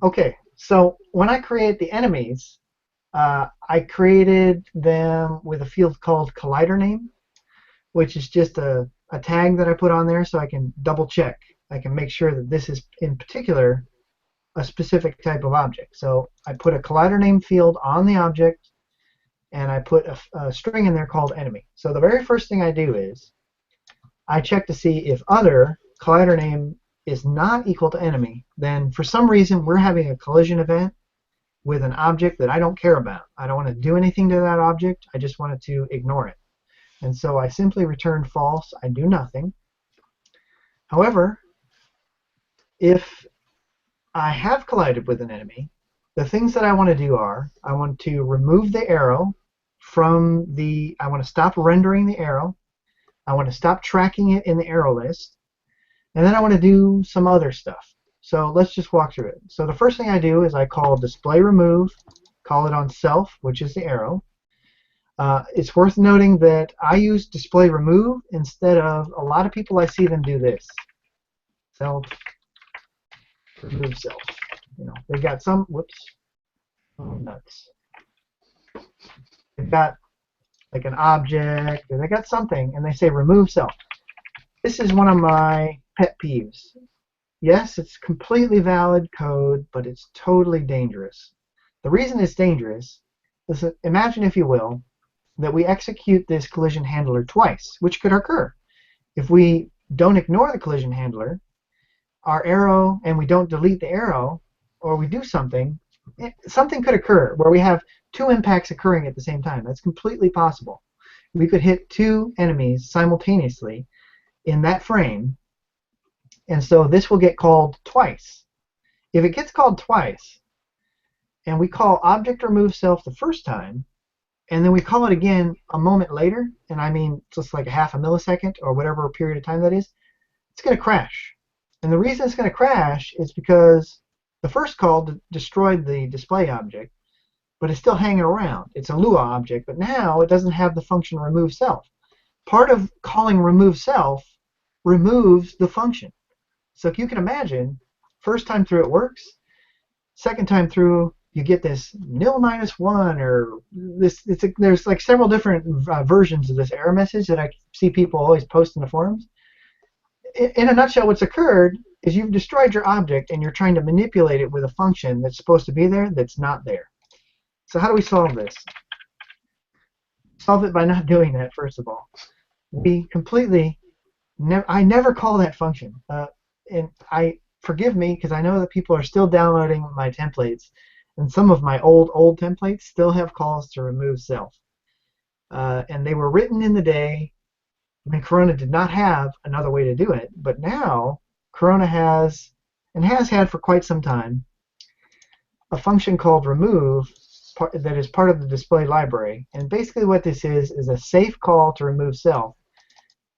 Okay, so when I create the enemies, I created them with a field called collider name, which is just a tag that I put on there so I can double check. I can make sure that this is in particular a specific type of object. So I put a collider name field on the object, and I put a string in there called enemy. So the very first thing I do is I check to see if other collider name is not equal to enemy, then for some reason we're having a collision event with an object that I don't care about. I don't want to do anything to that object. I just wanted to ignore it. And so I simply return false. I do nothing. However, if I have collided with an enemy, the things that I want to do are, I want to remove the arrow from the, I want to stop rendering the arrow. I want to stop tracking it in the arrow list. And then I want to do some other stuff. So let's just walk through it. So the first thing I do is I call display remove, call it on self, which is the arrow. It's worth noting that I use display remove instead of, a lot of people I see them do this. Self, remove self. You know, they've got some, whoops, oh, nuts. They've got like an object, or they got something, and they say remove self. This is one of my pet peeves. Yes, it's completely valid code, but it's totally dangerous. The reason it's dangerous is that, imagine, if you will, that we execute this collision handler twice, which could occur. If we don't ignore the collision handler, our arrow, and we don't delete the arrow, or we do something, something could occur where we have two impacts occurring at the same time. That's completely possible. We could hit two enemies simultaneously in that frame, and so this will get called twice. If it gets called twice, and we call object remove self the first time, and then we call it again a moment later, and I mean just like a half a millisecond or whatever period of time that is, it's going to crash. And the reason it's going to crash is because the first call destroyed the display object, but it's still hanging around. It's a Lua object, but now it doesn't have the function remove self. Part of calling remove self removes the function. So if you can imagine, first time through it works, second time through you get this nil -1, or this. There's like several different versions of this error message that I see people always post in the forums. In a nutshell, what's occurred is you've destroyed your object and you're trying to manipulate it with a function that's supposed to be there that's not there. So how do we solve this? Solve it by not doing that, first of all. We completely, I never call that function. And forgive me, because I know that people are still downloading my templates, and some of my old templates still have calls to remove self. And they were written in the day when Corona did not have another way to do it, but now Corona has, and has had for quite some time, a function called remove that is part of the display library. And basically what this is a safe call to remove self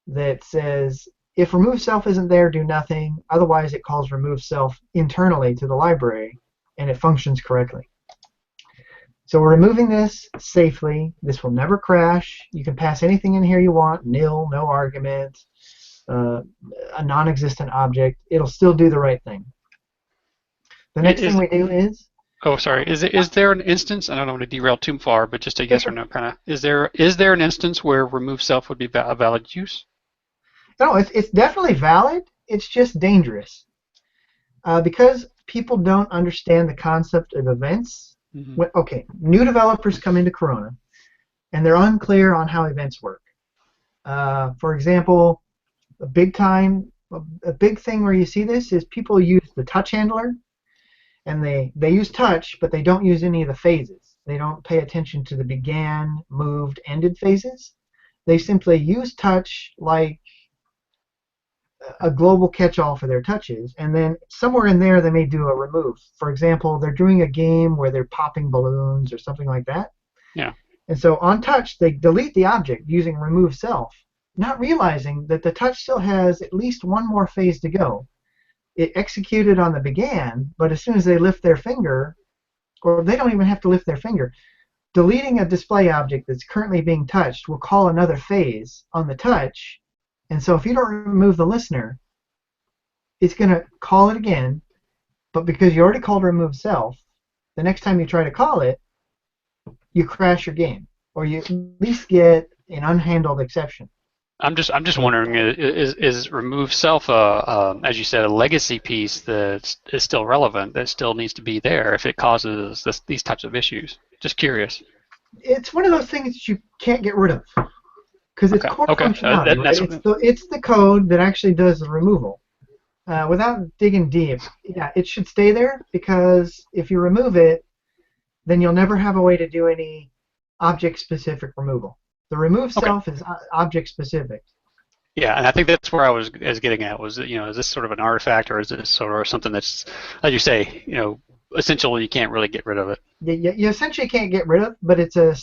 that says, if remove self isn't there, do nothing. Otherwise, it calls remove self internally to the library, and it functions correctly. So we're removing this safely. This will never crash. You can pass anything in here you want, nil, no argument, a non-existent object. It'll still do the right thing. The next thing we do is... Oh, sorry. Is there an instance? I don't want to derail too far, but just a yes or no kind of. Is there an instance where remove self would be a valid use? No, it's definitely valid. It's just dangerous because people don't understand the concept of events. Mm-hmm. Okay, new developers come into Corona, and they're unclear on how events work. For example, a big thing where you see this is people use the touch handler, and they use touch, but they don't use any of the phases. They don't pay attention to the began, moved, ended phases. They simply use touch like a global catch-all for their touches, and then somewhere in there they may do a remove. For example, they're doing a game where they're popping balloons or something like that. Yeah. And so on touch, they delete the object using remove self, not realizing that the touch still has at least one more phase to go. It executed on the began, but as soon as they lift their finger, or they don't even have to lift their finger, deleting a display object that's currently being touched will call another phase on the touch. And so if you don't remove the listener, it's going to call it again, but because you already called remove self, the next time you try to call it, you crash your game, or you at least get an unhandled exception. I'm just wondering, is remove self as you said, a legacy piece that is still relevant, that still needs to be there if it causes these types of issues? Just curious. It's one of those things that you can't get rid of because it's core functionality. Right? It's the code that actually does the removal. Without digging deep, yeah, it should stay there because if you remove it, then you'll never have a way to do any object-specific removal. The remove self is object-specific. Yeah, and I think that's where I was getting at was, is this sort of an artifact, or is this sort of something that's, as you say, essentially you can't really get rid of it. You essentially can't get rid of, but it's a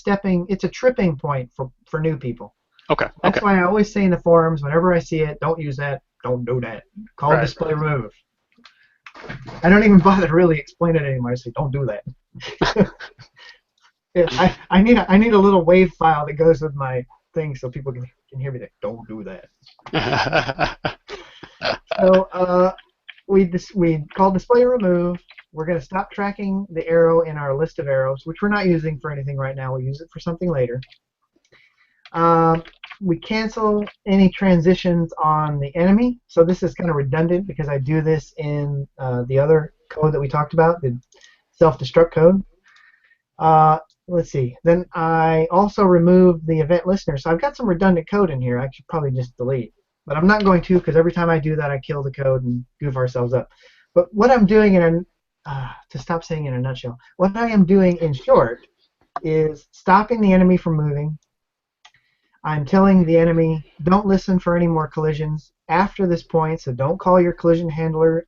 tripping point for new people. Okay. That's why I always say in the forums, whenever I see it, don't use that, don't do that. Call display remove. I don't even bother to really explain it anymore. I say, don't do that. I need a little wave file that goes with my thing so people can hear me. Don't do that. So we call display remove. We're going to stop tracking the arrow in our list of arrows, which we're not using for anything right now. We'll use it for something later. We cancel any transitions on the enemy. So this is kind of redundant because I do this in the other code that we talked about, the self-destruct code. Let's see. Then I also remove the event listener. So I've got some redundant code in here I should probably just delete. But I'm not going to, because every time I do that, I kill the code and goof ourselves up. But what I'm doing to stop saying in a nutshell, what I am doing in short is stopping the enemy from moving. I'm telling the enemy, don't listen for any more collisions after this point, so don't call your collision handler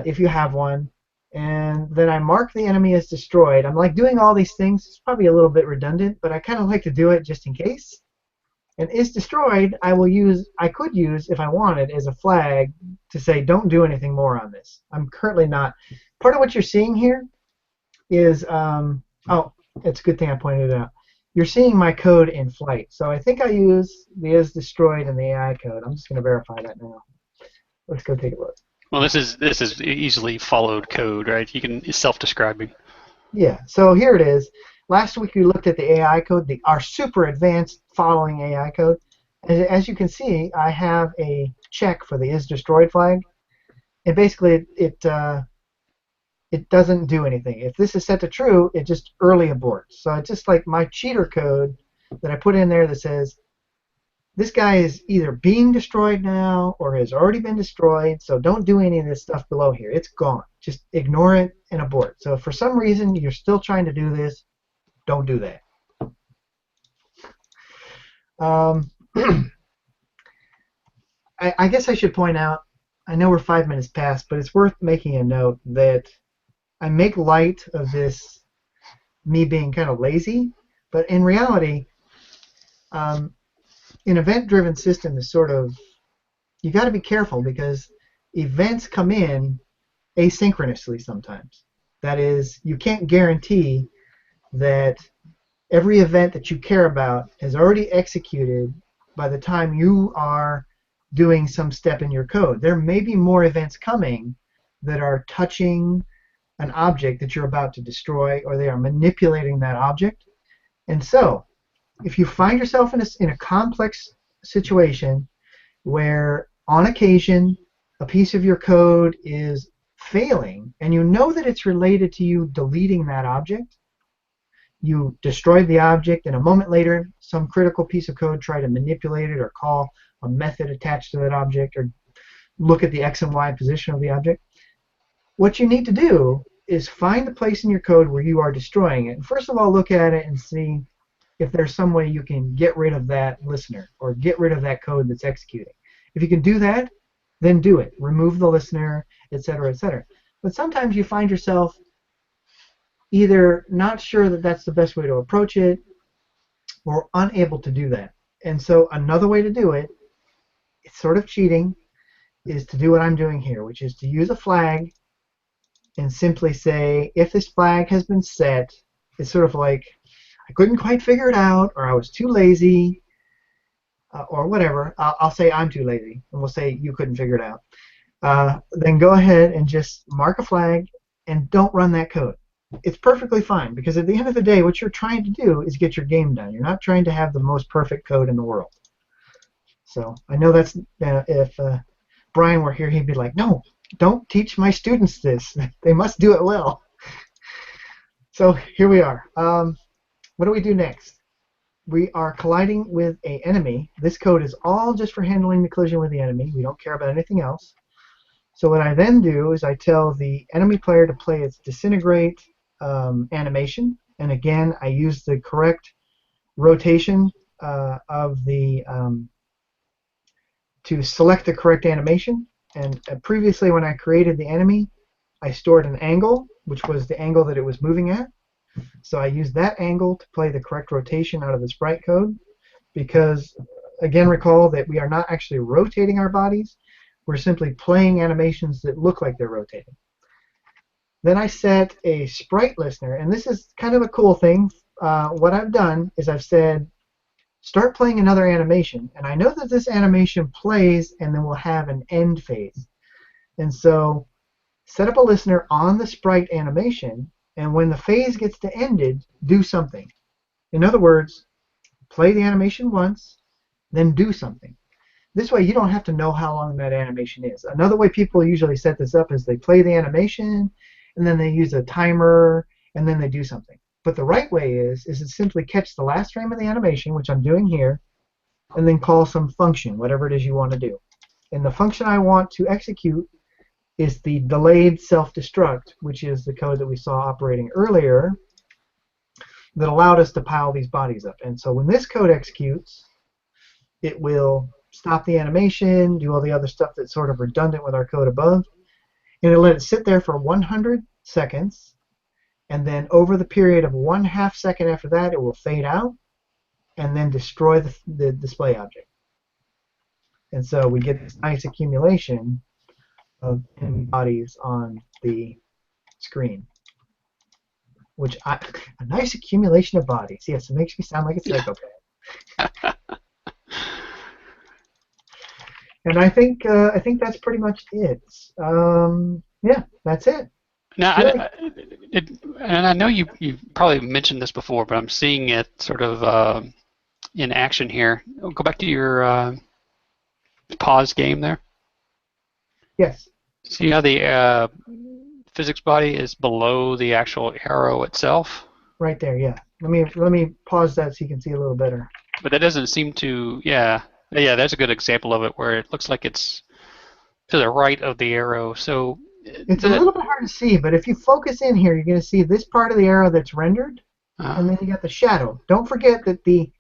if you have one. And then I mark the enemy as destroyed. I'm like doing all these things. It's probably a little bit redundant, but I kind of like to do it just in case. And is destroyed, I could use, if I wanted, as a flag to say don't do anything more on this. I'm currently not. Part of what you're seeing here is, it's a good thing I pointed it out. You're seeing my code in flight. So I think I use the is destroyed in the AI code. I'm just going to verify that now. Let's go take a look. Well, this is easily followed code, right? It's self-describing. Yeah. So here it is. Last week we looked at the AI code, our super advanced following AI code. As you can see, I have a check for the is destroyed flag, and basically it doesn't do anything. If this is set to true, it just early aborts. So it's just like my cheater code that I put in there that says this guy is either being destroyed now or has already been destroyed, so don't do any of this stuff below here. It's gone. Just ignore it and abort. So if for some reason you're still trying to do this, don't do that. I guess I should point out, I know we're 5 minutes past, but it's worth making a note that I make light of this, me being kind of lazy, but in reality, an event-driven system is sort of, you got to be careful because events come in asynchronously sometimes. That is, you can't guarantee that every event that you care about has already executed by the time you are doing some step in your code. There may be more events coming that are touching an object that you're about to destroy, or they are manipulating that object. And so, if you find yourself in a complex situation where, on occasion, a piece of your code is failing, and you know that it's related to you deleting that object, you destroyed the object, and a moment later, some critical piece of code tried to manipulate it or call a method attached to that object or look at the X and Y position of the object. What you need to do is find the place in your code where you are destroying it. And first of all, look at it and see if there's some way you can get rid of that listener or get rid of that code that's executing. If you can do that, then do it. Remove the listener, etc., etc. But sometimes you find yourself either not sure that that's the best way to approach it or unable to do that. And so another way to do it, it's sort of cheating, is to do what I'm doing here, which is to use a flag and simply say, if this flag has been set, it's sort of like, I couldn't quite figure it out, or I was too lazy, or whatever. I'll say I'm too lazy, and we'll say you couldn't figure it out. Then go ahead and just mark a flag and don't run that code. It's perfectly fine, because at the end of the day, what you're trying to do is get your game done. You're not trying to have the most perfect code in the world. So I know that's, if Brian were here, he'd be like, no, don't teach my students this. They must do it well. So here we are. What do we do next? We are colliding with an enemy. This code is all just for handling the collision with the enemy. We don't care about anything else. So what I then do is I tell the enemy player to play its disintegrate animation, and again, I use the correct rotation of the to select the correct animation. And previously, when I created the enemy, I stored an angle, which was the angle that it was moving at. So I used that angle to play the correct rotation out of the sprite code, because, again, recall that we are not actually rotating our bodies. We're simply playing animations that look like they're rotating. Then I set a sprite listener, and this is kind of a cool thing. What I've done is I've said, start playing another animation, and I know that this animation plays and then we'll have an end phase. And so set up a listener on the sprite animation, and when the phase gets to ended, do something. In other words, play the animation once, then do something. This way you don't have to know how long that animation is. Another way people usually set this up is they play the animation, and then they use a timer, and then they do something. But the right way is to simply catch the last frame of the animation, which I'm doing here, and then call some function, whatever it is you want to do. And the function I want to execute is the delayed self-destruct, which is the code that we saw operating earlier that allowed us to pile these bodies up. And so when this code executes, it will stop the animation, do all the other stuff that's sort of redundant with our code above, and it'll let it sit there for 100 seconds, and then over the period of 1/2 second after that, it will fade out and then destroy the display object. And so we get this nice accumulation of bodies on the screen. A nice accumulation of bodies. Yes, it makes me sound like a psychopath. And I think that's pretty much it. Yeah, that's it. Now, and I know you probably mentioned this before, but I'm seeing it sort of in action here. Go back to your pause game there. Yes. See how the physics body is below the actual arrow itself? Right there, yeah. Let me pause that so you can see a little better. But that doesn't seem to, yeah, that's a good example of it where it looks like it's to the right of the arrow. So it's a little bit hard to see, but if you focus in here, you're going to see this part of the arrow that's rendered, and then you got the shadow. Don't forget that the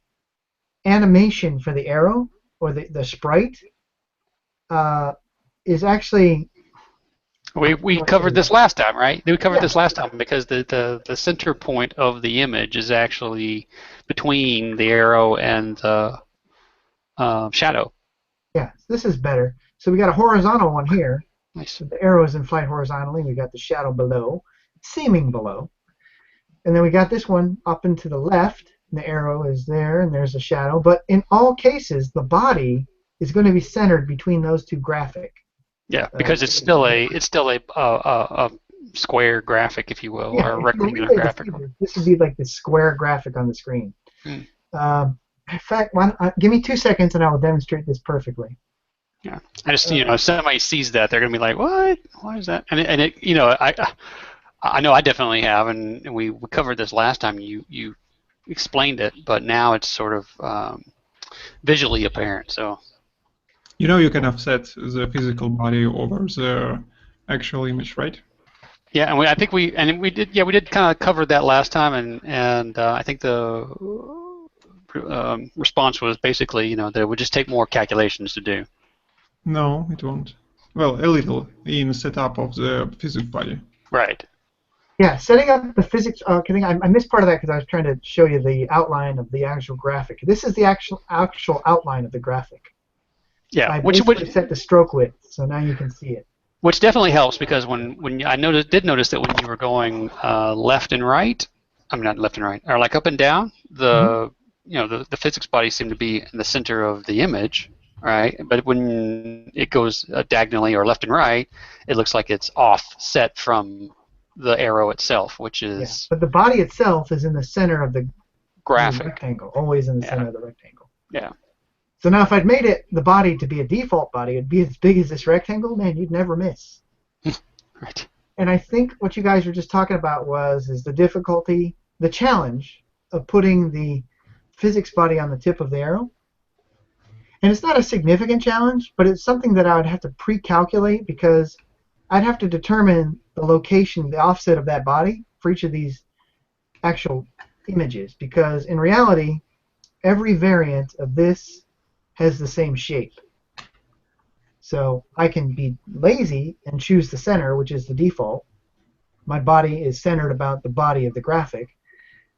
animation for the arrow, or the sprite, is actually... We covered this last time, right? We covered this last time because the center point of the image is actually between the arrow and the shadow. Yeah, this is better. So we got a horizontal one here. Nice. So the arrow is in flight horizontally. We got the shadow below, seeming below. And then we got this one up and to the left. And the arrow is there, and there's a shadow. But in all cases, the body is going to be centered between those two graphics. Yeah, because it's still a square graphic, if you will, or a rectangular graphic. This would be like the square graphic on the screen. In fact, give me 2 seconds, and I will demonstrate this perfectly. Yeah, I just if somebody sees that, they're gonna be like, "What? Why is that?" And it I know I definitely have, and we covered this last time. You explained it, but now it's sort of visually apparent. So. You can offset the physical body over the actual image, right? Yeah, and I think we did kind of cover that last time, and I think the response was basically that it would just take more calculations to do. No, it won't. Well, a little in setup of the physics body. Right. Yeah, setting up the physics. I missed part of that because I was trying to show you the outline of the actual graphic. This is the actual outline of the graphic. Yeah, I basically set the stroke width, so now you can see it. Which definitely helps because when I did notice that when you were going left and right, not left and right, or like up and down, the physics body seemed to be in the center of the image, right? But when it goes diagonally or left and right, it looks like it's offset from the arrow itself, which is. Yeah, but the body itself is in the center of the graphic rectangle, always in the center of the rectangle. Yeah. So now if I'd made the body to be a default body, it'd be as big as this rectangle, man, you'd never miss. Right. And I think what you guys were just talking about is the difficulty, the challenge of putting the physics body on the tip of the arrow. And it's not a significant challenge, but it's something that I would have to pre-calculate because I'd have to determine the location, the offset of that body, for each of these actual images, because in reality, every variant of this has the same shape. So I can be lazy and choose the center, which is the default. My body is centered about the body of the graphic.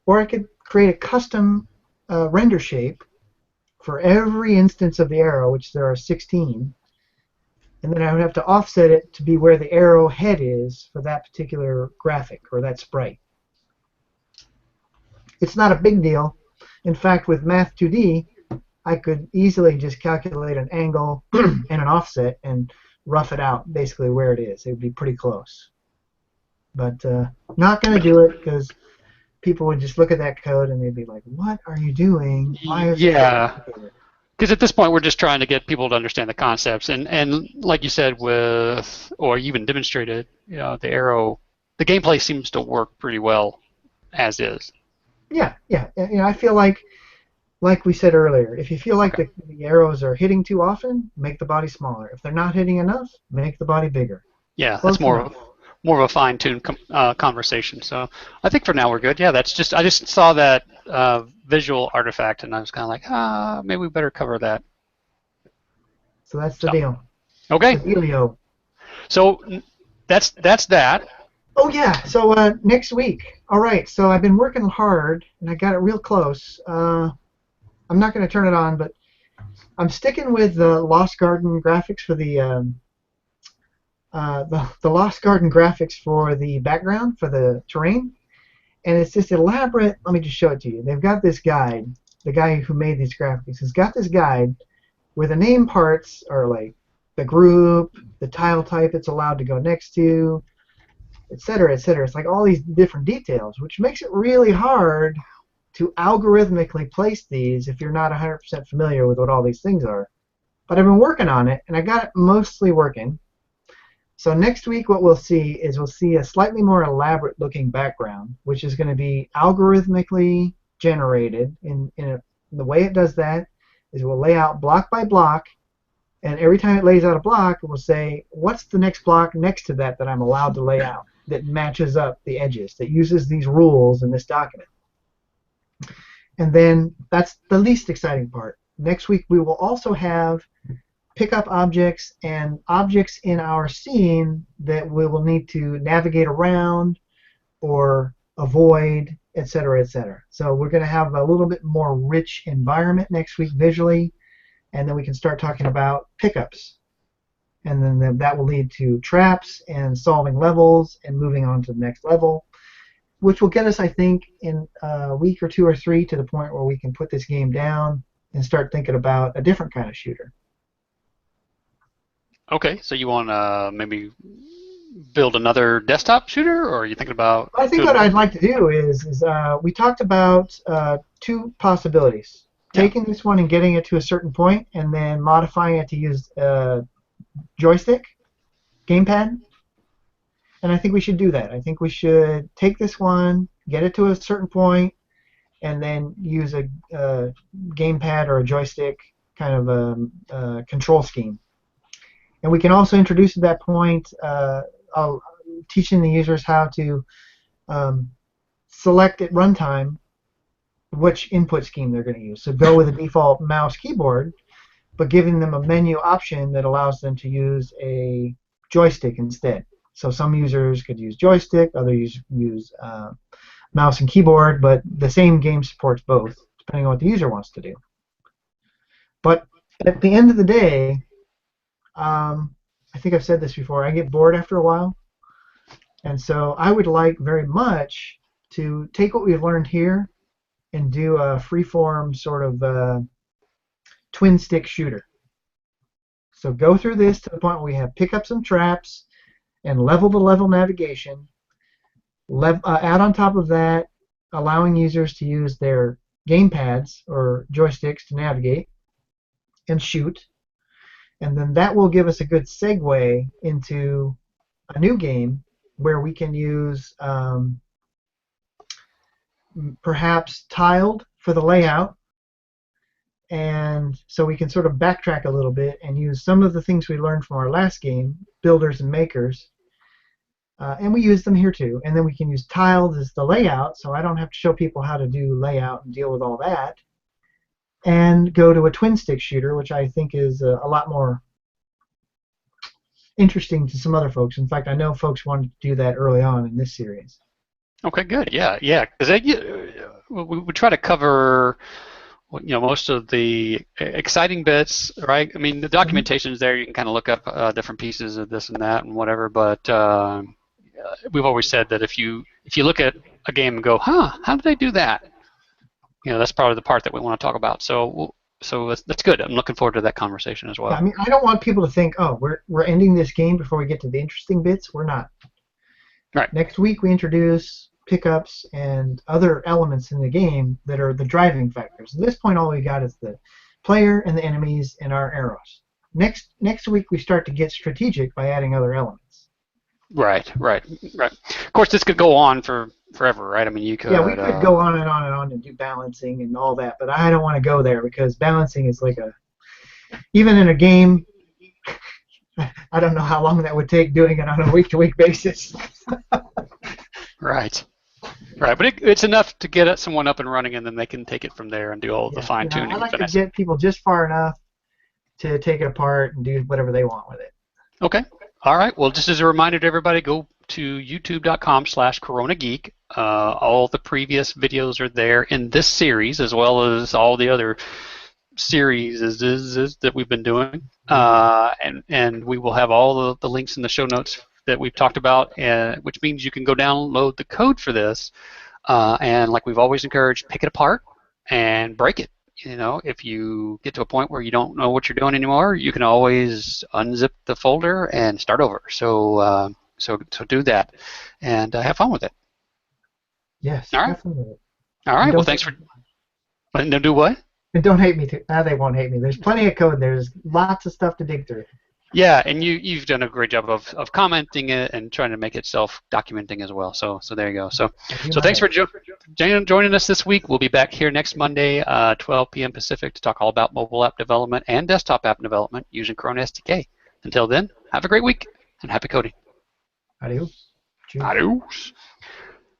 Or I could create a custom render shape for every instance of the arrow, which there are 16. And then I would have to offset it to be where the arrow head is for that particular graphic or that sprite. It's not a big deal. In fact, with Math 2D, I could easily just calculate an angle and an offset and rough it out basically where it is. It would be pretty close. But not going to do it because people would just look at that code and they'd be like, what are you doing? Why is it so complicated? Because at this point, we're just trying to get people to understand the concepts. And like you said, or even demonstrated, the arrow, the gameplay seems to work pretty well as is. Yeah. I feel like we said earlier, if you feel like the arrows are hitting too often, make the body smaller. If they're not hitting enough, make the body bigger. Yeah, that's more of a fine-tuned conversation. So I think for now we're good. Yeah, I just saw that visual artifact, and I was kind of like, maybe we better cover that. So that's the deal. Okay. The dealio. So that's that. Oh yeah. So next week. All right. So I've been working hard, and I got it real close. I'm not going to turn it on, but I'm sticking with the Lost Garden graphics for the Lost Garden graphics for the background for the terrain, and it's just elaborate. Let me just show it to you. They've got this guide. The guy who made these graphics has got this guide where the name parts are like the group, the tile type it's allowed to go next to, etc., etc. It's like all these different details, which makes it really hard to algorithmically place these if you're not 100% familiar with what all these things are. But I've been working on it, and I got it mostly working. So next week what we'll see is a slightly more elaborate looking background, which is going to be algorithmically generated. The way it does that is it will lay out block by block, and every time it lays out a block, it will say, what's the next block next to that I'm allowed to lay out that matches up the edges, that uses these rules in this document. And then that's the least exciting part. Next week we will also have pick up objects and objects in our scene that we will need to navigate around or avoid, etc., etc. So we're going to have a little bit more rich environment next week visually, and then we can start talking about pickups. And then that will lead to traps and solving levels and moving on to the next level, which will get us, I think, in a week or 2 or 3 to the point where we can put this game down and start thinking about a different kind of shooter. Okay, so you want to maybe build another desktop shooter, or are you thinking about... I think what I'd like to do is we talked about 2 possibilities. Taking this one and getting it to a certain point and then modifying it to use joystick, gamepad. And I think we should do that. I think we should take this one, get it to a certain point, and then use a gamepad or a joystick kind of a control scheme. And we can also introduce at that point teaching the users how to select at runtime which input scheme they're going to use. So go with a default mouse keyboard, but giving them a menu option that allows them to use a joystick instead. So some users could use joystick, others use mouse and keyboard, but the same game supports both, depending on what the user wants to do. But at the end of the day, I think I've said this before, I get bored after a while. And so I would like very much to take what we've learned here and do a freeform sort of twin stick shooter. So go through this to the point where we have pickups and traps and level-to-level navigation. Add on top of that, allowing users to use their gamepads or joysticks to navigate and shoot. And then that will give us a good segue into a new game where we can use perhaps tiled for the layout, and so we can sort of backtrack a little bit and use some of the things we learned from our last game, builders and makers, And we use them here too. And then we can use tiles as the layout, so I don't have to show people how to do layout and deal with all that. And go to a twin stick shooter, which I think is a lot more interesting to some other folks. In fact, I know folks wanted to do that early on in this series. Okay, good. Yeah, yeah. Because we try to cover, most of the exciting bits, right? I mean, the documentation is there. You can kind of look up different pieces of this and that and whatever. But we've always said that if you look at a game and go, huh, how did they do that? That's probably the part that we want to talk about. So that's good. I'm looking forward to that conversation as well. Yeah, I mean, I don't want people to think, oh, we're ending this game before we get to the interesting bits. We're not. Right. Next week we introduce pickups and other elements in the game that are the driving factors. At this point, all we got is the player and the enemies and our arrows. Next week we start to get strategic by adding other elements. Right. Of course, this could go on for forever, right? I mean, you could. Yeah, we could go on and on and on and do balancing and all that, but I don't want to go there because balancing is like even in a game, I don't know how long that would take doing it on a week-to-week basis. Right. But it's enough to get someone up and running, and then they can take it from there and do all the fine-tuning. I like to get people just far enough to take it apart and do whatever they want with it. Okay. All right. Well, just as a reminder to everybody, go to youtube.com/coronageek. All the previous videos are there in this series, as well as all the other series that we've been doing. And we will have all the links in the show notes that we've talked about, which means you can go download the code for this, and like we've always encouraged, pick it apart and break it. If you get to a point where you don't know what you're doing anymore, you can always unzip the folder and start over. So do that and have fun with it. Yes, all right. Definitely. All right. Well, thanks for. No, do what? And don't hate me too. They won't hate me. There's plenty of code. There's lots of stuff to dig through. Yeah, and you've done a great job of commenting it and trying to make it self-documenting as well. So there you go. So thanks for joining us this week. We'll be back here next Monday, 12 p.m. Pacific, to talk all about mobile app development and desktop app development using Corona SDK. Until then, have a great week and happy coding. Adios. Adios.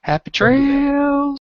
Happy trails.